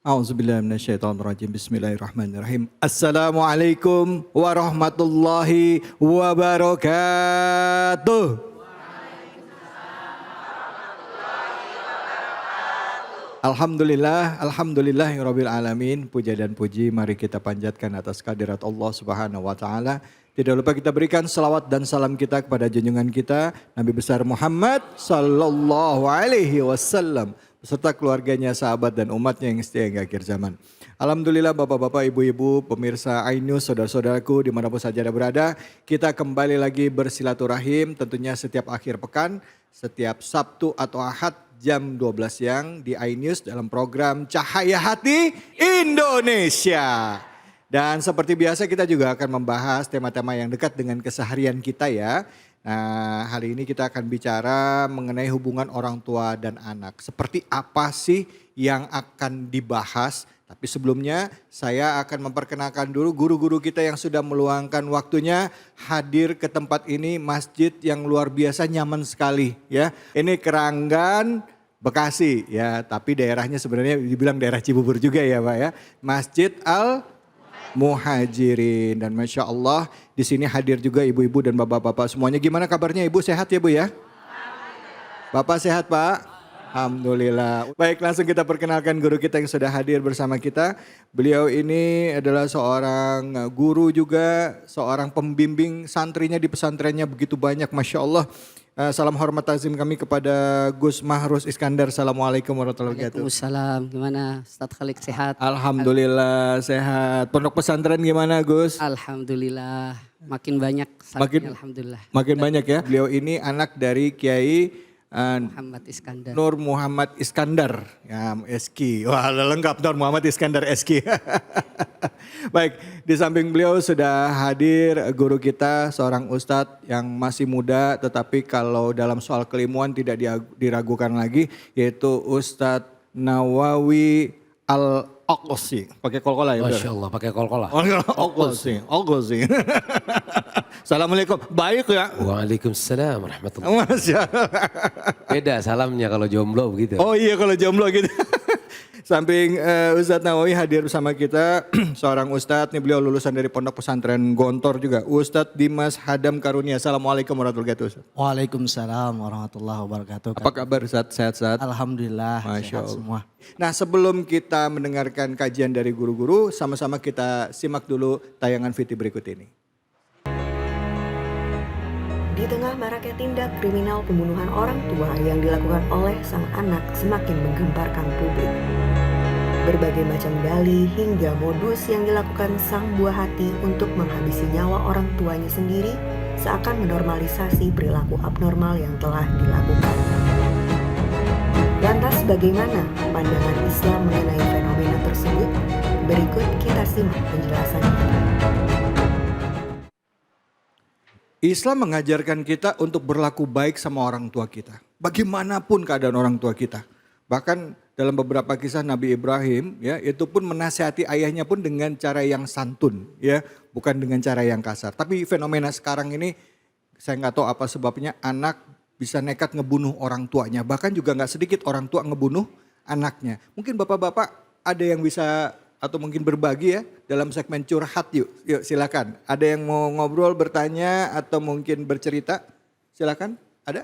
A'udzubillahiminasyaitonirrajim. Bismillahirrahmanirrahim. Assalamualaikum warahmatullahi wabarakatuh. Alhamdulillahirabbil alamin. Puja dan puji mari kita panjatkan atas kehadirat Allah Subhanahu wa taala. Tidak lupa kita berikan salawat dan salam kita kepada junjungan kita Nabi besar Muhammad sallallahu alaihi wasallam beserta keluarganya, sahabat dan umatnya yang setia hingga akhir zaman. Alhamdulillah bapak-bapak, ibu-ibu, pemirsa iNews, saudara-saudaraku dimanapun saja Anda berada. Kita kembali lagi bersilaturahim tentunya setiap akhir pekan, setiap Sabtu atau Ahad jam 12 siang di iNews dalam program Cahaya Hati Indonesia. Dan seperti biasa kita juga akan membahas tema-tema yang dekat dengan keseharian kita ya. Nah, hari ini kita akan bicara mengenai hubungan orang tua dan anak. Seperti apa sih yang akan dibahas? Tapi sebelumnya saya akan memperkenalkan dulu guru-guru kita yang sudah meluangkan waktunya hadir ke tempat ini, masjid yang luar biasa nyaman sekali ya. Ini Keranggan Bekasi ya, tapi daerahnya sebenarnya dibilang daerah Cibubur juga ya Pak ya. Masjid Al Muhajirin, dan Masya Allah di sini hadir juga ibu-ibu dan bapak-bapak semuanya. Gimana kabarnya Ibu, sehat ya Bu ya? Bapak sehat Pak? Alhamdulillah. Baik, langsung kita perkenalkan guru kita yang sudah hadir bersama kita. Beliau ini adalah seorang guru juga, seorang pembimbing santrinya di pesantrennya begitu banyak Masya Allah. Salam hormat tazim kami kepada Gus Mahrus Iskandar. Assalamualaikum warahmatullahi wabarakatuh. Waalaikumsalam. Gimana Ustadz Khalid, sehat? Alhamdulillah sehat. Pondok pesantren gimana Gus? Alhamdulillah. Makin banyak. Alhamdulillah. Makin banyak ya. Beliau ini anak dari Kiai Muhammad Iskandar. Nur Muhammad Iskandar. Ya, SK. Wah lengkap Nur Muhammad Iskandar SK. Baik, di samping beliau sudah hadir guru kita, seorang ustadz yang masih muda tetapi kalau dalam soal keilmuan tidak diragukan lagi, yaitu Ustadz Nawawi Al-Aqsi. Pakai kol-kola ya? Masya Allah, pakai kol-kola. Aqsi. Assalamualaikum, baik ya? Waalaikumsalam warahmatullahi wabarakatuh. Masya Allah. Beda salamnya kalau jomblo begitu. Oh iya kalau jomblo gitu. Samping Ustadz Nawawi hadir bersama kita, seorang Ustadz, nih beliau lulusan dari Pondok Pesantren Gontor juga. Ustadz Dimas Hadam Karunia. Assalamualaikum warahmatullahi wabarakatuh. Waalaikumsalam warahmatullahi wabarakatuh. Apa kabar Ustadz? Sehat-sehat? Alhamdulillah, Masya sehat Allah. semua. Nah sebelum kita mendengarkan kajian dari guru-guru, sama-sama kita simak dulu tayangan VT berikut ini. Di tengah maraknya tindak kriminal pembunuhan orang tua yang dilakukan oleh sang anak semakin menggemparkan publik. Berbagai macam dalih hingga modus yang dilakukan sang buah hati untuk menghabisi nyawa orang tuanya sendiri seakan menormalisasi perilaku abnormal yang telah dilakukan. Lantas bagaimana pandangan Islam mengenai fenomena tersebut? Berikut kita simak penjelasannya. Islam mengajarkan kita untuk berlaku baik sama orang tua kita. Bagaimanapun keadaan orang tua kita. Bahkan dalam beberapa kisah Nabi Ibrahim ya, itu pun menasihati ayahnya pun dengan cara yang santun ya, bukan dengan cara yang kasar. Tapi fenomena sekarang ini saya nggak tahu apa sebabnya anak bisa nekat ngebunuh orang tuanya. Bahkan juga nggak sedikit orang tua ngebunuh anaknya. Mungkin bapak-bapak ada yang bisa atau mungkin berbagi ya dalam segmen curhat yuk. Yuk silakan. Ada yang mau ngobrol, bertanya atau mungkin bercerita? Silakan. Ada?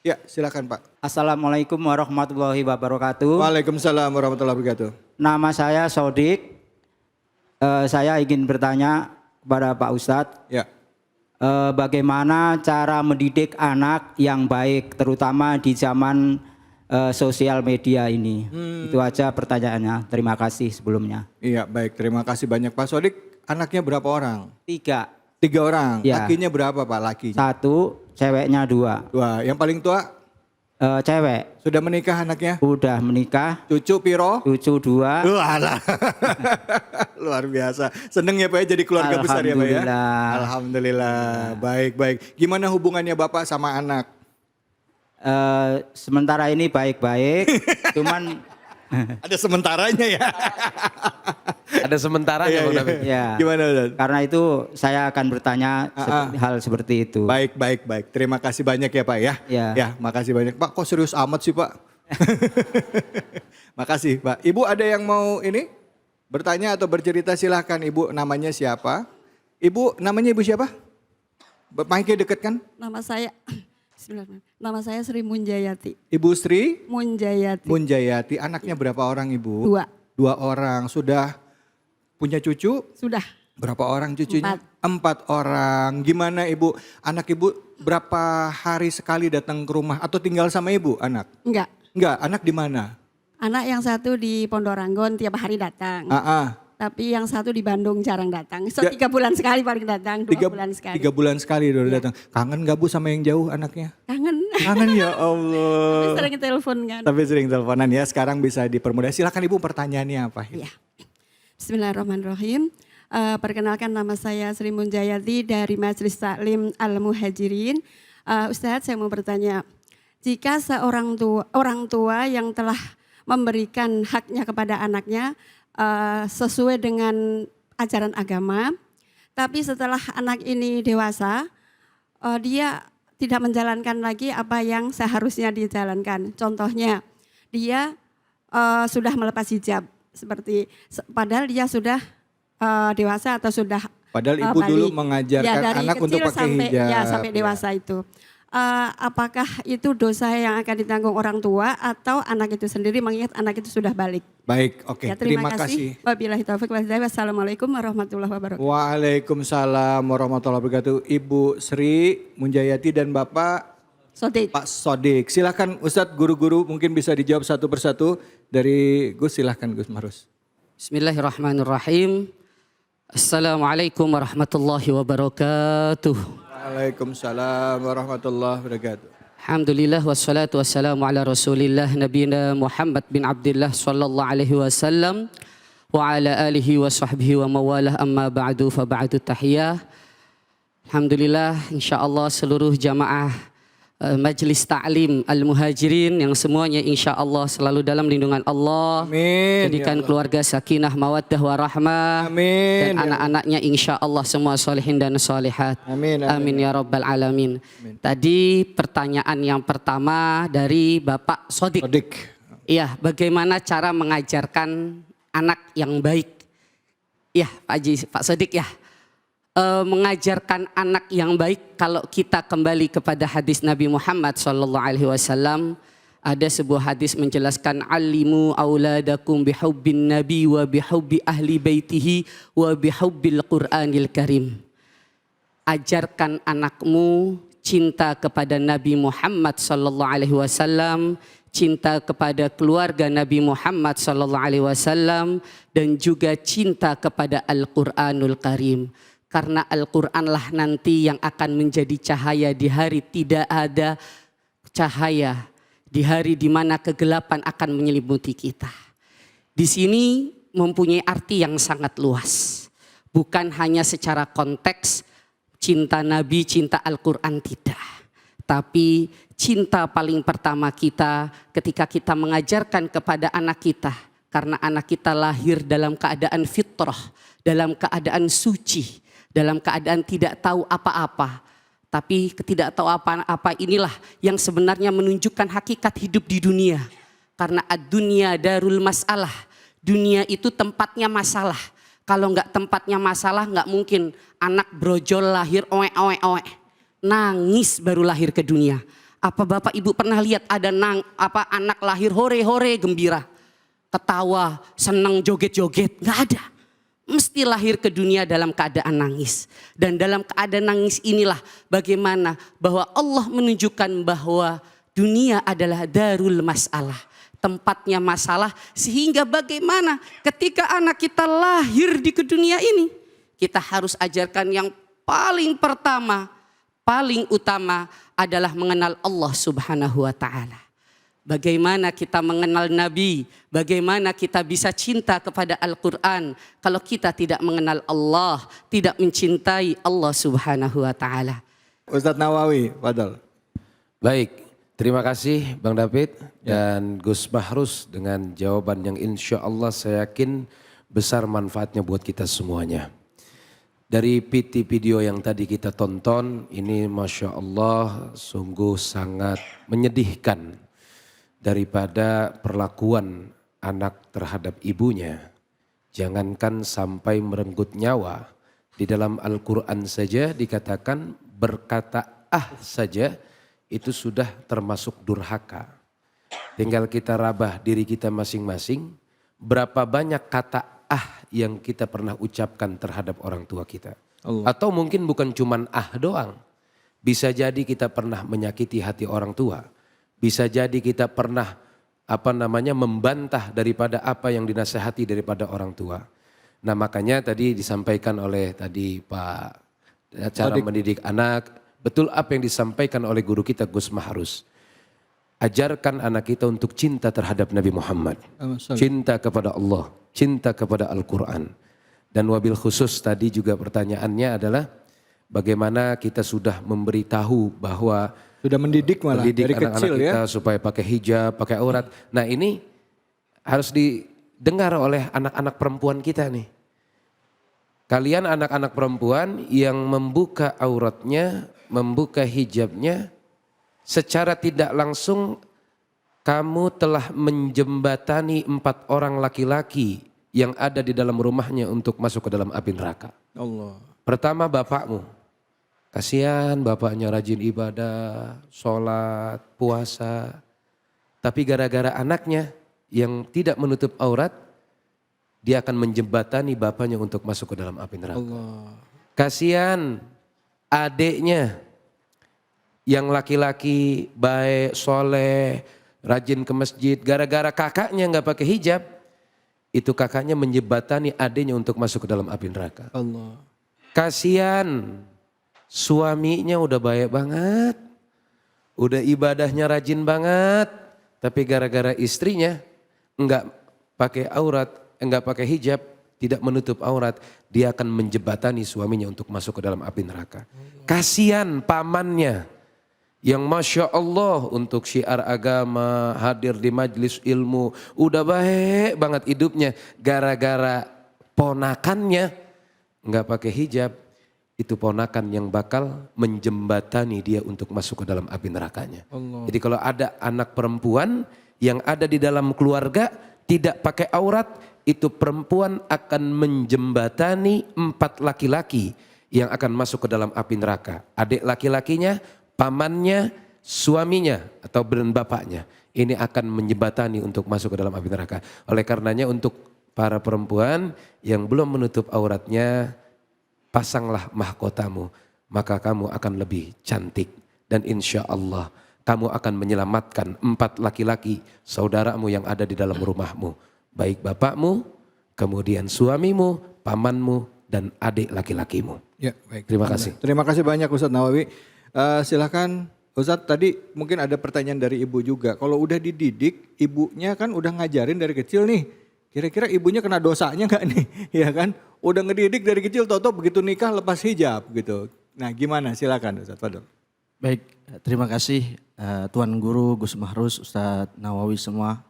Ya silakan Pak. Assalamualaikum warahmatullahi wabarakatuh. Waalaikumsalam warahmatullahi wabarakatuh. Nama saya Sodik. Saya ingin bertanya kepada Pak Ustadz. Ya. Bagaimana cara mendidik anak yang baik terutama di zaman sosial media ini. Itu aja pertanyaannya. Terima kasih sebelumnya. Iya baik, terima kasih banyak Pak Sodik. Anaknya berapa orang? 3. 3 orang. Ya. Lakinya berapa Pak lakinya? 1, ceweknya 2. 2. Yang paling tua? Cewek. Sudah menikah anaknya? Udah menikah. Cucu piro? Cucu 2. Walah. Luar biasa. Seneng ya Pak ya jadi keluarga besar ya Pak ya? Alhamdulillah. Baik. Gimana hubungannya Bapak sama anak? Sementara ini baik-baik. Cuman ada sementaranya ya. Ada sementaranya Bang David. ya. Gimana Ustaz? Karena itu saya akan bertanya hal seperti itu. Baik. Terima kasih banyak ya Pak ya. Ya. Ya, makasih banyak. Pak kok serius amat sih Pak? Makasih Pak. Ibu ada yang mau ini bertanya atau bercerita silahkan. Ibu namanya siapa? Ibu namanya ibu siapa? Mic-nya deket kan? Nama saya Bismillahirrahmanirrahim. Nama saya Sri Munjayati. Ibu Sri Munjayati. Munjayati. Anaknya berapa orang Ibu? 2. 2 orang. Sudah punya cucu? Sudah. Berapa orang cucunya? 4. 4 orang. Gimana Ibu? Anak Ibu berapa hari sekali datang ke rumah atau tinggal sama Ibu anak? Enggak. Enggak, anak di mana? Anak yang satu di Pondok Ranggon tiap hari datang. Tapi yang satu di Bandung jarang datang. So, 3 bulan sekali paling datang, 2 bulan sekali. 3 bulan sekali udah datang. Kangen gak Bu sama yang jauh anaknya? Kangen. Kangen ya Allah. Sering telepon kan. Tapi sering teleponan ya, sekarang bisa dipermudah. Silakan Ibu pertanyaannya apa? Iya. Bismillahirrahmanirrahim. Perkenalkan nama saya Sri Munjayati dari Majelis Taklim Al-Muhajirin. Ustadz, saya mau bertanya, jika seorang orang tua yang telah memberikan haknya kepada anaknya sesuai dengan ajaran agama, tapi setelah anak ini dewasa, dia tidak menjalankan lagi apa yang seharusnya dijalankan. Contohnya, dia sudah melepas hijab, padahal dia sudah dewasa atau sudah padahal ibu balik. dulu mengajarkan dari anak untuk kecil pakai hijab. Ya, sampai dewasa itu. Apakah itu dosa yang akan ditanggung orang tua atau anak itu sendiri mengingat anak itu sudah balik? Baik, oke. Ya, terima kasih. Wabillahi taufiq wal hidayah. Wassalamualaikum warahmatullahi wabarakatuh. Waalaikumsalam warahmatullahi wabarakatuh. Ibu Sri Munjayati dan Bapak Sodik. Pak Sodik. Silakan Ustadz, guru-guru mungkin bisa dijawab satu persatu. Dari Gus, silahkan Gus Marus. Bismillahirrahmanirrahim. Assalamualaikum warahmatullahi wabarakatuh. Waalaikumsalam warahmatullahi wabarakatuh. Alhamdulillah wassalatu wassalamu ala rasulillah nabiyina Muhammad bin Abdullah sallallahu alaihi wasallam wa ala alihi wa sahbihi wa mawalah amma ba'du fa ba'du tahiyah. Alhamdulillah insyaallah seluruh jamaah Majelis Ta'lim Al-Muhajirin yang semuanya insyaallah selalu dalam lindungan Allah. Amin. Jadikan keluarga sakinah mawaddah warahmah. Amin. Dan anak-anaknya insyaallah semua solihin dan solihat. Amin. Amin ya rabbal alamin. Tadi pertanyaan yang pertama dari Bapak Sodik. Sodik. Iya, bagaimana cara mengajarkan anak yang baik? Iya, Pak Sodik ya. Mengajarkan anak yang baik, kalau kita kembali kepada hadis Nabi Muhammad SAW, ada sebuah hadis menjelaskan alimu auladakum bihubbin nabi wa bihubbi ahli baitihi wa bihubbil Qur'anil Karim. Ajarkan anakmu cinta kepada Nabi Muhammad SAW, cinta kepada keluarga Nabi Muhammad SAW, dan juga cinta kepada Al-Qur'anul Karim. Karena Al-Qur'anlah nanti yang akan menjadi cahaya di hari tidak ada cahaya, di hari di mana kegelapan akan menyelimuti kita. Di sini mempunyai arti yang sangat luas. Bukan hanya secara konteks cinta Nabi, cinta Al-Qur'an, tidak. Tapi cinta paling pertama kita ketika kita mengajarkan kepada anak kita. Karena anak kita lahir dalam keadaan fitrah, dalam keadaan suci, dalam keadaan tidak tahu apa-apa. Tapi ketidaktahuan apa inilah yang sebenarnya menunjukkan hakikat hidup di dunia. Karena ad-dunya darul masalah. Dunia itu tempatnya masalah. Kalau enggak tempatnya masalah, enggak mungkin anak brojol lahir oe. Nangis baru lahir ke dunia. Apa Bapak Ibu pernah lihat ada anak lahir hore-hore gembira, ketawa, senang, joget-joget? Enggak ada. Mesti lahir ke dunia dalam keadaan nangis. Dan dalam keadaan nangis inilah bagaimana bahwa Allah menunjukkan bahwa dunia adalah darul masalah. Tempatnya masalah, sehingga bagaimana ketika anak kita lahir di dunia ini, kita harus ajarkan yang paling pertama, paling utama adalah mengenal Allah Subhanahu wa ta'ala. Bagaimana kita mengenal Nabi, bagaimana kita bisa cinta kepada Al-Quran kalau kita tidak mengenal Allah, tidak mencintai Allah Subhanahu wa ta'ala. Ustadz Nawawi, fadal. Baik, terima kasih Bang David dan Gus Mahrus dengan jawaban yang insya Allah saya yakin besar manfaatnya buat kita semuanya. Dari PT video yang tadi kita tonton, ini Masya Allah sungguh sangat menyedihkan. daripada perlakuan anak terhadap ibunya. Jangankan sampai merenggut nyawa. Di dalam Al-Quran saja dikatakan berkata saja itu sudah termasuk durhaka. Tinggal kita rabah diri kita masing-masing. Berapa banyak kata yang kita pernah ucapkan terhadap orang tua kita. Atau mungkin bukan cuman doang. Bisa jadi kita pernah menyakiti hati orang tua. Bisa jadi kita pernah membantah daripada apa yang dinasehati daripada orang tua. Nah makanya tadi disampaikan oleh tadi Pak cara mendidik anak. Betul apa yang disampaikan oleh guru kita Gus Mahrus. Ajarkan anak kita untuk cinta terhadap Nabi Muhammad. Cinta kepada Allah. Cinta kepada Al-Quran. Dan wabil khusus tadi juga pertanyaannya adalah bagaimana kita sudah memberitahu bahwa sudah mendidik malah dari anak-anak kecil kita ya. supaya pakai hijab, pakai aurat. Nah ini harus didengar oleh anak-anak perempuan kita nih. Kalian anak-anak perempuan yang membuka auratnya, membuka hijabnya, secara tidak langsung kamu telah menjembatani 4 orang laki-laki yang ada di dalam rumahnya untuk masuk ke dalam api neraka. Allah. Pertama bapakmu. Kasihan bapaknya rajin ibadah, sholat, puasa. Tapi gara-gara anaknya yang tidak menutup aurat, dia akan menjembatani bapaknya untuk masuk ke dalam api neraka. Allah. Kasihan adiknya yang laki-laki baik, soleh, rajin ke masjid. Gara-gara kakaknya nggak pakai hijab, itu kakaknya menjembatani adiknya untuk masuk ke dalam api neraka. Allah. Kasihan suaminya udah baik banget, udah ibadahnya rajin banget, tapi gara-gara istrinya enggak pakai aurat, enggak pakai hijab, tidak menutup aurat, dia akan menjembatani suaminya untuk masuk ke dalam api neraka. Kasihan pamannya yang Masya Allah untuk syiar agama, hadir di majelis ilmu, udah baik banget hidupnya, gara-gara ponakannya enggak pakai hijab, itu ponakan yang bakal menjembatani dia untuk masuk ke dalam api nerakanya. Allah. Jadi kalau ada anak perempuan yang ada di dalam keluarga tidak pakai aurat, itu perempuan akan menjembatani 4 laki-laki yang akan masuk ke dalam api neraka. Adik laki-lakinya, pamannya, suaminya atau bapaknya. Ini akan menjembatani untuk masuk ke dalam api neraka. Oleh karenanya untuk para perempuan yang belum menutup auratnya, pasanglah mahkotamu, maka kamu akan lebih cantik. Dan insya Allah kamu akan menyelamatkan 4 laki-laki saudaramu yang ada di dalam rumahmu. Baik bapakmu, kemudian suamimu, pamanmu, dan adik laki-lakimu. Ya, baik. Terima kasih. Terima kasih banyak Ustadz Nawawi. Silakan Ustadz, tadi mungkin ada pertanyaan dari ibu juga. Kalau udah dididik, ibunya kan udah ngajarin dari kecil nih. Kira-kira ibunya kena dosanya nggak nih? Ya kan? Udah ngedidik dari kecil, toto begitu nikah lepas hijab gitu. Nah gimana? Silakan Ustadz Fadl. Baik, terima kasih Tuan Guru Gus Mahrus, Ustadz Nawawi semua.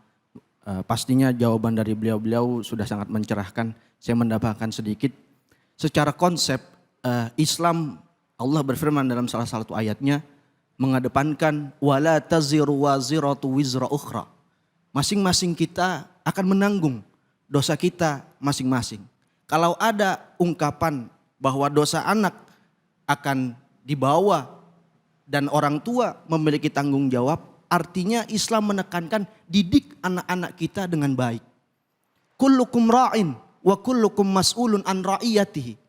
Pastinya jawaban dari beliau-beliau sudah sangat mencerahkan. Saya mendapatkan sedikit. Secara konsep Islam, Allah berfirman dalam salah satu ayatnya, mengedepankan wala taziru waziratu wizra ukhra. Masing-masing kita akan menanggung dosa kita masing-masing. Kalau ada ungkapan bahwa dosa anak akan dibawa dan orang tua memiliki tanggung jawab, artinya Islam menekankan didik anak-anak kita dengan baik. Kullukum ra'in wa kullukum mas'ulun an ra'iyatihi.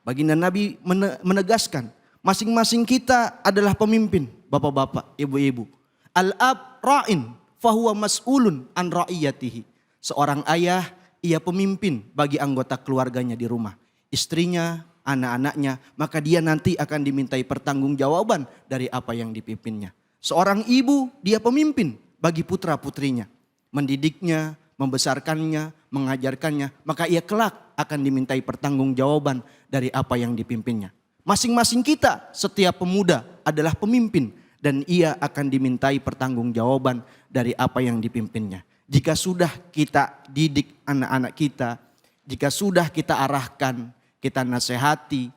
Baginda Nabi menegaskan, masing-masing kita adalah pemimpin, bapak-bapak, ibu-ibu. Al-ab ra'in fahuwa mas'ulun an ra'iyatihi. Seorang ayah, ia pemimpin bagi anggota keluarganya di rumah. Istrinya, anak-anaknya, maka dia nanti akan dimintai pertanggungjawaban dari apa yang dipimpinnya. Seorang ibu, dia pemimpin bagi putra-putrinya. Mendidiknya, membesarkannya, mengajarkannya, maka ia kelak akan dimintai pertanggungjawaban dari apa yang dipimpinnya. Masing-masing kita, setiap pemuda adalah pemimpin dan ia akan dimintai pertanggungjawaban dari apa yang dipimpinnya. Jika sudah kita didik anak-anak kita, jika sudah kita arahkan, kita nasihati,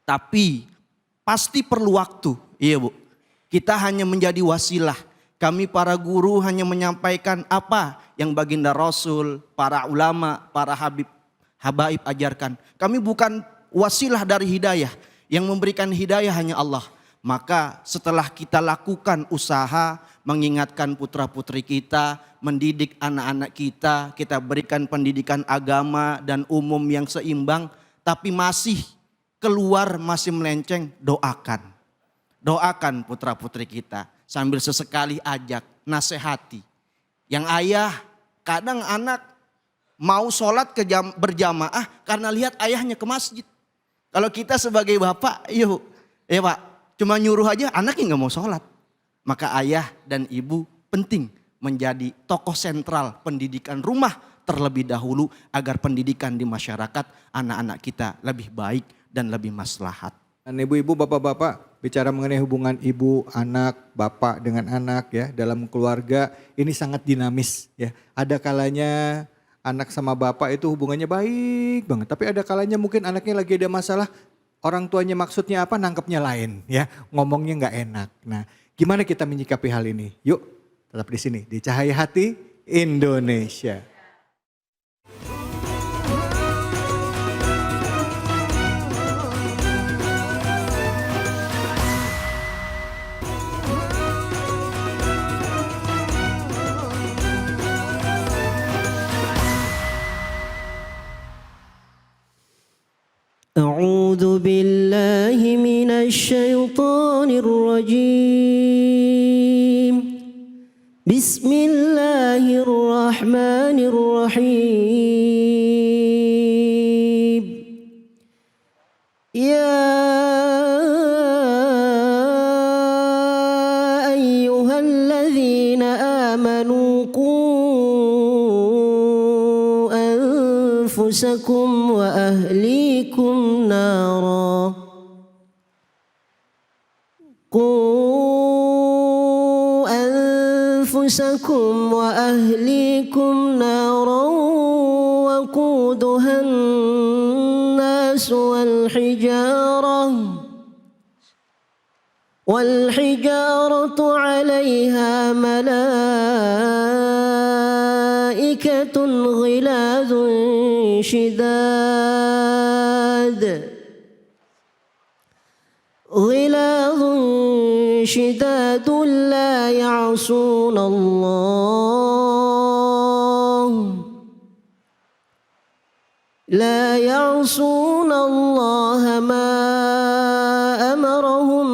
tapi pasti perlu waktu. Iya Bu, kita hanya menjadi wasilah, Kami para guru hanya menyampaikan apa yang baginda Rasul, para ulama, para habaib ajarkan. Kami bukan wasilah dari hidayah. Yang memberikan hidayah hanya Allah. Maka setelah kita lakukan usaha mengingatkan putra-putri kita, mendidik anak-anak kita, kita berikan pendidikan agama dan umum yang seimbang, tapi masih keluar, masih melenceng, doakan. Doakan putra-putri kita sambil sesekali ajak, nasihati. Yang ayah, kadang anak mau sholat berjamaah karena lihat ayahnya ke masjid. Kalau kita sebagai bapak, yuk, ya pak, cuma nyuruh aja anaknya nggak mau sholat. Maka ayah dan ibu penting menjadi tokoh sentral pendidikan rumah terlebih dahulu agar pendidikan di masyarakat anak-anak kita lebih baik dan lebih maslahat. Dan ibu-ibu, bapak-bapak, bicara mengenai hubungan ibu, anak, bapak dengan anak ya dalam keluarga ini sangat dinamis ya. Ada kalanya anak sama bapak itu hubungannya baik banget, tapi ada kalanya mungkin anaknya lagi ada masalah, orang tuanya maksudnya apa, nangkepnya lain ya, ngomongnya nggak enak. Nah, gimana kita menyikapi hal ini? Yuk, tetap di sini di Cahaya Hati Indonesia. أعوذ بالله من الشيطان الرجيم بسم الله الرحمن الرحيم يا أيها الذين آمنوا قوا أنفسكم وأهليكم نارا قوا أنفسكم وأهليكم نارا وقودها الناس والحجارة عليها ملائكة غلاظ شداد لا يعصون الله ما أمرهم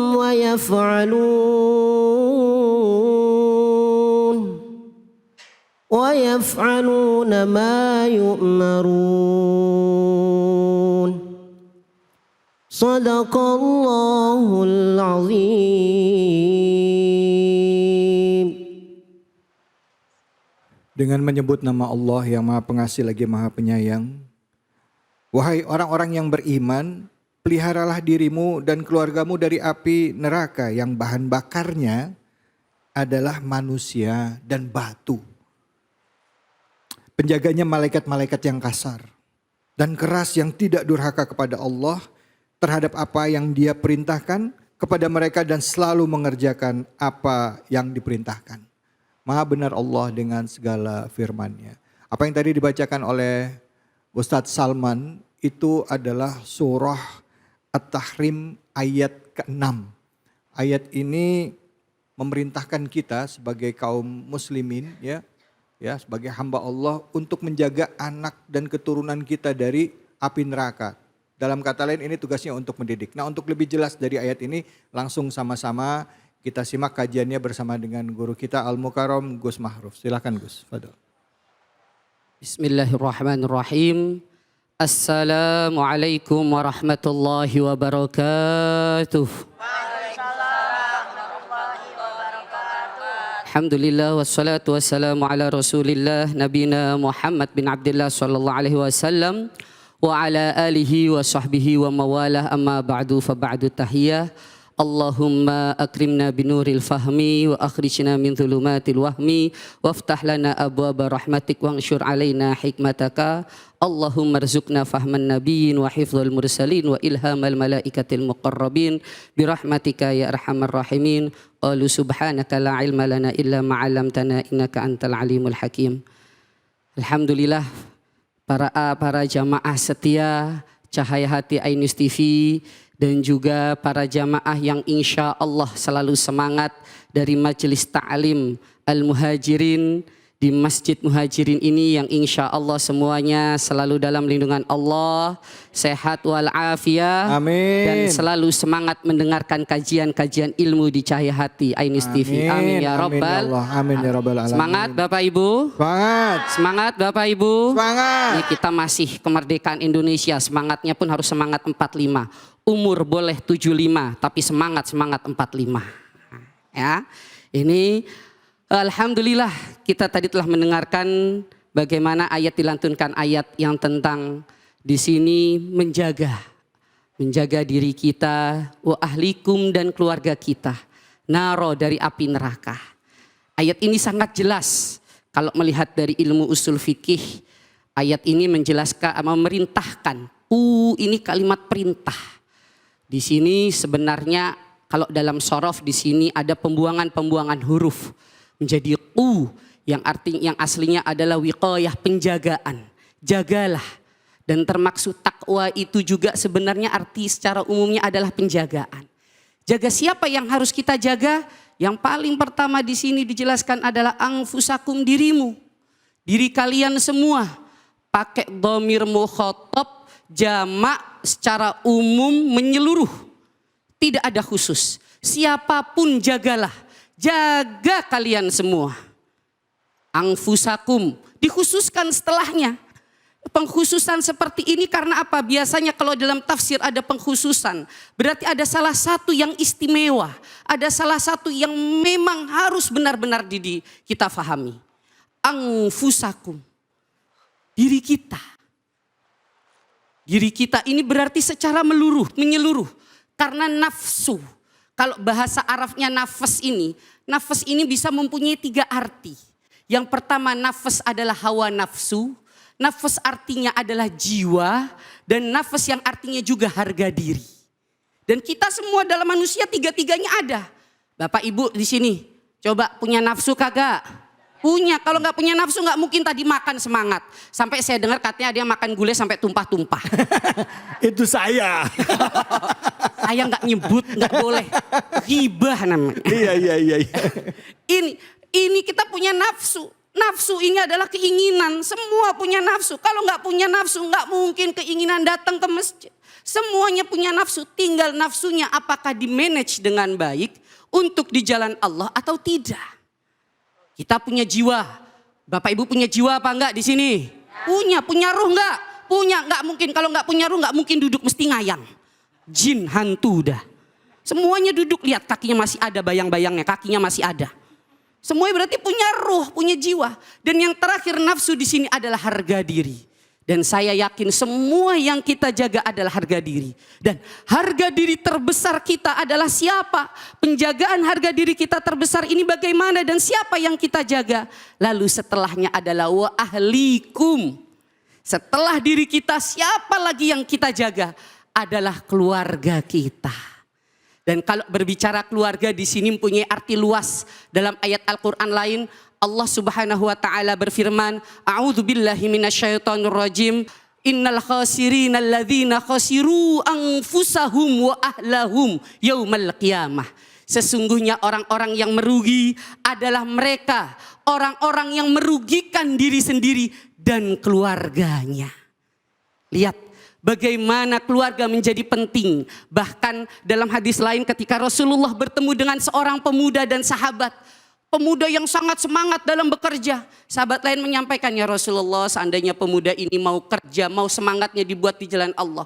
ويفعلون ما يؤمرون صدق الله العظيم. Dengan menyebut nama Allah yang Maha Pengasih lagi Maha Penyayang. Wahai orang-orang yang beriman, peliharalah dirimu dan keluargamu dari api neraka yang bahan bakarnya adalah manusia dan batu. Penjaganya malaikat-malaikat yang kasar dan keras yang tidak durhaka kepada Allah terhadap apa yang Dia perintahkan kepada mereka dan selalu mengerjakan apa yang diperintahkan. Maha benar Allah dengan segala firman-Nya. Apa yang tadi dibacakan oleh Ustadz Salman itu adalah surah At-Tahrim ayat ke-6. Ayat ini memerintahkan kita sebagai kaum muslimin ya sebagai hamba Allah untuk menjaga anak dan keturunan kita dari api neraka. Dalam kata lain ini tugasnya untuk mendidik. Nah, untuk lebih jelas dari ayat ini langsung sama-sama kita simak kajiannya bersama dengan guru kita Al-Mukarram Gus Mahruf. Silakan Gus, fadhol. Bismillahirrahmanirrahim. Assalamualaikum warahmatullahi wabarakatuh. Alhamdulillah wassalatu wassalamu ala Rasulillah nabiyina Muhammad bin Abdullah sallallahu alaihi wasallam wa ala alihi wa sahbihi wa mawalah amma ba'du fa ba'du tahiyah. Allahumma akrimna binuril fahmi wa akhrijna min dhulumatil wahmi waftah lana abwaba rahmatik wanshur alaina hikmataka. Allahumma rzuqna fahman nabiyyin wa hifdzal mursalin wa ilhamal malaikatil muqarrabin birahmatika ya arhamar rahimin. Qalu subhanaka la ilma lana illa ma 'allamtana innaka antal alimul hakim. Alhamdulillah para jamaah setia Cahaya Hati Ainus TV dan juga para jamaah yang insya Allah selalu semangat dari Majelis Ta'lim Al-Muhajirin di Masjid Muhajirin ini yang insya Allah semuanya selalu dalam lindungan Allah, sehat walafiat, dan selalu semangat mendengarkan kajian-kajian ilmu di Cahaya Hati Ainus TV. Amin ya Rabbal. Amin ya Rabbal alamin. Semangat Bapak Ibu. Semangat. Semangat Bapak Ibu. Semangat. Ini kita masih kemerdekaan Indonesia, semangatnya pun harus semangat 45. Umur boleh 75, tapi semangat 45. Ya, ini alhamdulillah kita tadi telah mendengarkan bagaimana ayat dilantunkan, ayat yang tentang di sini menjaga diri kita, wa ahlikum dan keluarga kita, naro dari api neraka. Ayat ini sangat jelas kalau melihat dari ilmu usul fikih. Ayat ini menjelaskan, memerintahkan. Ini kalimat perintah. Di sini sebenarnya kalau dalam sorof di sini ada pembuangan huruf menjadi yang aslinya adalah wiqayah, penjagaan. Jagalah. Dan termaksud takwa itu juga sebenarnya arti secara umumnya adalah penjagaan. Jaga siapa yang harus kita jaga? Yang paling pertama di sini dijelaskan adalah anfusakum, dirimu. Diri kalian semua. Pakai dhamir mukhatab, jamak secara umum menyeluruh. Tidak ada khusus. Siapapun jagalah. Jaga kalian semua. Anfusakum. Dikhususkan setelahnya. Pengkhususan seperti ini karena apa? Biasanya kalau dalam tafsir ada pengkhususan. Berarti ada salah satu yang istimewa. Ada salah satu yang memang harus benar-benar kita fahami. Anfusakum. Diri kita. Diri kita ini berarti secara menyeluruh. Karena nafsu. Kalau bahasa Arabnya nafas ini bisa mempunyai 3 arti. Yang pertama nafas adalah hawa nafsu. Nafas artinya adalah jiwa. Dan nafas yang artinya juga harga diri. Dan kita semua dalam manusia 3-tiganya ada. Bapak Ibu di sini coba punya nafsu kagak? Punya. Kalau nggak punya nafsu nggak mungkin tadi makan semangat. Sampai saya dengar katanya dia makan gulai sampai tumpah-tumpah. Itu saya. Saya nggak nyebut, nggak boleh. Ghibah namanya. Iya. Ini kita punya nafsu. Nafsu ini adalah keinginan. Semua punya nafsu. Kalau nggak punya nafsu nggak mungkin keinginan datang ke masjid. Semuanya punya nafsu. Tinggal nafsunya apakah di-manage dengan baik untuk di jalan Allah atau tidak. Kita punya jiwa. Bapak Ibu punya jiwa apa enggak di sini? Punya ruh enggak? Punya, enggak mungkin. Kalau enggak punya ruh enggak mungkin duduk, mesti ngayang. Jin, hantu dah. Semuanya duduk, lihat kakinya masih ada bayang-bayangnya, kakinya masih ada. Semuanya berarti punya ruh, punya jiwa. Dan yang terakhir nafsu di sini adalah harga diri. Dan saya yakin semua yang kita jaga adalah harga diri. Dan harga diri terbesar kita adalah siapa? Penjagaan harga diri kita terbesar ini bagaimana dan siapa yang kita jaga? Lalu setelahnya adalah wa ahlikum. Setelah diri kita siapa lagi yang kita jaga? Adalah keluarga kita. Dan kalau berbicara keluarga di sini mempunyai arti luas. Dalam ayat Al-Quran lain Allah Subhanahu wa taala berfirman, a'udzubillahi minasyaitonirrajim, innal khasirina alladzina khasiru anfusahum wa ahlahum yaumal qiyamah. Sesungguhnya orang-orang yang merugi adalah mereka, orang-orang yang merugikan diri sendiri dan keluarganya. Lihat bagaimana keluarga menjadi penting. Bahkan dalam hadis lain ketika Rasulullah bertemu dengan seorang pemuda dan sahabat, pemuda yang sangat semangat dalam bekerja. Sahabat lain menyampaikan, ya Rasulullah, seandainya pemuda ini mau kerja, mau semangatnya dibuat di jalan Allah.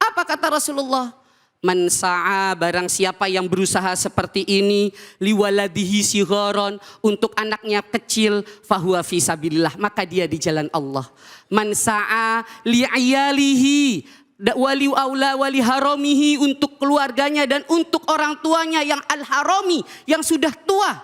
Apa kata Rasulullah? Man sa'a, barang siapa yang berusaha seperti ini, liwaladihi sigharon, untuk anaknya kecil, fahuwa fi sabilillah, maka dia di jalan Allah. Man sa'a li'ayalihi, wali aula wali haramihi, untuk keluarganya dan untuk orang tuanya yang al-harami, yang sudah tua.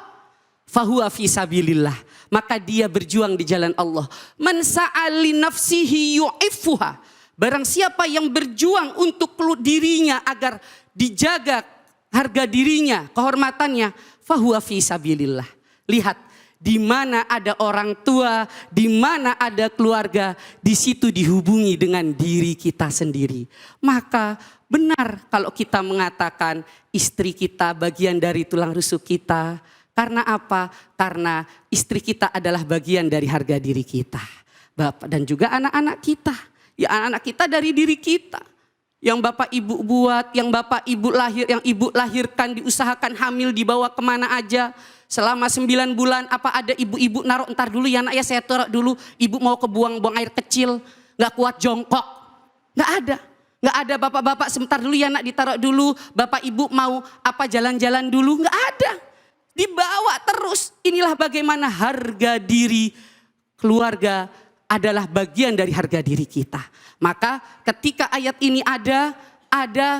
Fahuwa fi sabilillah, maka dia berjuang di jalan Allah. Man sa'ali nafsihi yu'iffuha, barang siapa yang berjuang untuk dirinya agar dijaga harga dirinya, kehormatannya, fahuwa fi sabilillah. Lihat, di mana ada orang tua, di mana ada keluarga, di situ dihubungi dengan diri kita sendiri. Maka benar kalau kita mengatakan istri kita bagian dari tulang rusuk kita. Karena apa? Karena istri kita adalah bagian dari harga diri kita. Bapak dan juga anak-anak kita. Ya, anak-anak kita dari diri kita. Yang bapak ibu buat, yang bapak ibu lahir, yang ibu lahirkan, diusahakan hamil, dibawa kemana aja. Selama 9 bulan, apa ada ibu-ibu naruh, entar dulu ya nak ya, saya taruh dulu. Ibu mau kebuang air kecil, gak kuat jongkok. Gak ada. Gak ada bapak-bapak sebentar dulu ya nak, ditaruh dulu. Bapak ibu mau apa jalan-jalan dulu, gak ada. Dibawa terus. Inilah bagaimana harga diri keluarga adalah bagian dari harga diri kita. Maka ketika ayat ini ada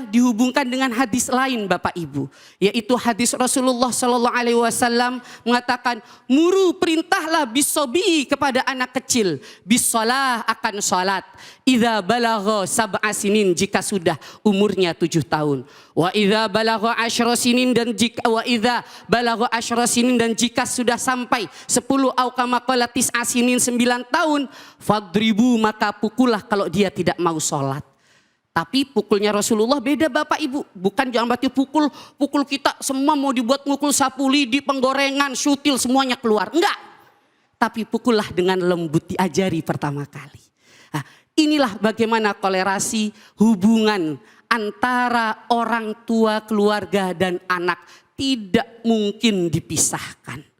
dihubungkan dengan hadis lain Bapak Ibu, yaitu hadis Rasulullah Shallallahu Alaihi Wasallam mengatakan, muru perintahlah bisobi kepada anak kecil, bisolah akan sholat, idza balagha sab'a sinin, jika sudah umurnya 7 tahun, wa idza balagha 10 sinin, dan jika jika sudah sampai 10 au kama qala 9 sinin 9 tahun, fadribu, maka pukullah kalau dia tidak mau sholat. Tapi pukulnya Rasulullah beda Bapak Ibu. Bukan jangan berarti pukul kita semua mau dibuat mukul sapu lidi, penggorengan, syutil semuanya keluar. Enggak. Tapi pukullah dengan lembut, diajari pertama kali. Nah, inilah bagaimana kolerasi hubungan antara orang tua, keluarga dan anak tidak mungkin dipisahkan.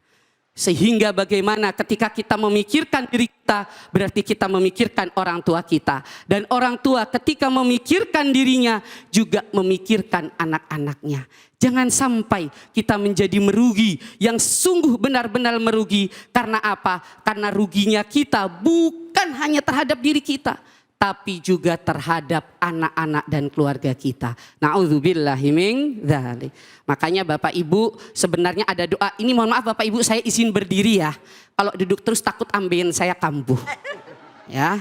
Sehingga bagaimana ketika kita memikirkan diri kita, berarti kita memikirkan orang tua kita. Dan orang tua ketika memikirkan dirinya juga memikirkan anak-anaknya. Jangan sampai kita menjadi merugi, yang sungguh benar-benar merugi. Karena apa? Karena ruginya kita bukan hanya terhadap diri kita, tapi juga terhadap anak-anak dan keluarga kita. Na'udzubillahi min dzalik. Makanya Bapak Ibu sebenarnya ada doa. Ini mohon maaf Bapak Ibu, saya izin berdiri ya. Kalau duduk terus takut ambeien saya kambuh. Ya.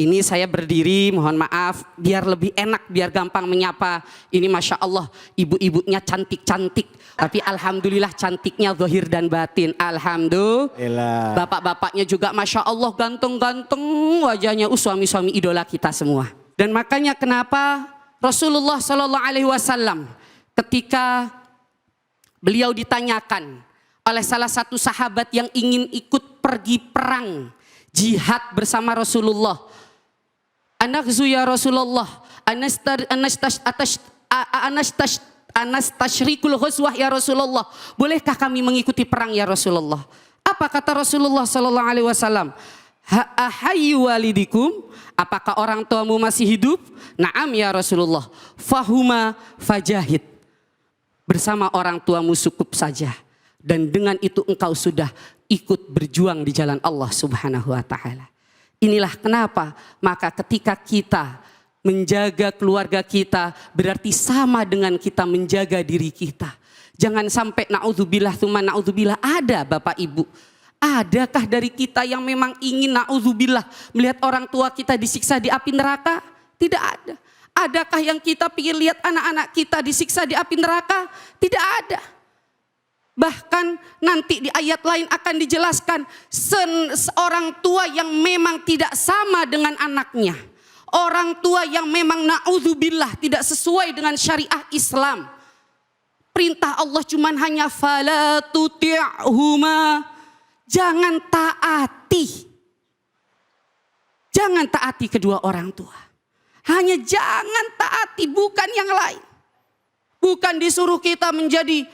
Ini saya berdiri, mohon maaf, biar lebih enak, biar gampang menyapa. Ini Masya Allah, ibu-ibunya cantik-cantik. Tapi Alhamdulillah cantiknya zahir dan batin. Alhamdulillah. Bapak-bapaknya juga Masya Allah ganteng-ganteng wajahnya. Suami-suami idola kita semua. Dan makanya kenapa Rasulullah Shallallahu Alaihi Wasallam ketika beliau ditanyakan oleh salah satu sahabat yang ingin ikut pergi perang jihad bersama Rasulullah. Anakzu ya Rasulullah, anastasyrikul ghazwah ya Rasulullah. Bolehkah kami mengikuti perang ya Rasulullah? Apa kata Rasulullah Sallallahu Alaihi Wasallam? Ahayyu walidikum, apakah orang tuamu masih hidup? Naam ya Rasulullah. Fahuma fajahid, bersama orang tuamu cukup saja. Dan dengan itu engkau sudah ikut berjuang di jalan Allah Subhanahu wa Ta'ala. Inilah kenapa maka ketika kita menjaga keluarga kita berarti sama dengan kita menjaga diri kita. Jangan sampai na'udzubillah tsumma na'udzubillah. Ada Bapak Ibu, adakah dari kita yang memang ingin na'udzubillah melihat orang tua kita disiksa di api neraka? Tidak ada. Adakah yang kita ingin lihat anak-anak kita disiksa di api neraka? Tidak ada. Bahkan nanti di ayat lain akan dijelaskan seorang tua yang memang tidak sama dengan anaknya. Orang tua yang memang na'udzubillah tidak sesuai dengan syariah Islam. Perintah Allah cuman hanya fala tuti'huma. Jangan taati. Jangan taati kedua orang tua. Hanya jangan taati, bukan yang lain. Bukan disuruh kita menjadi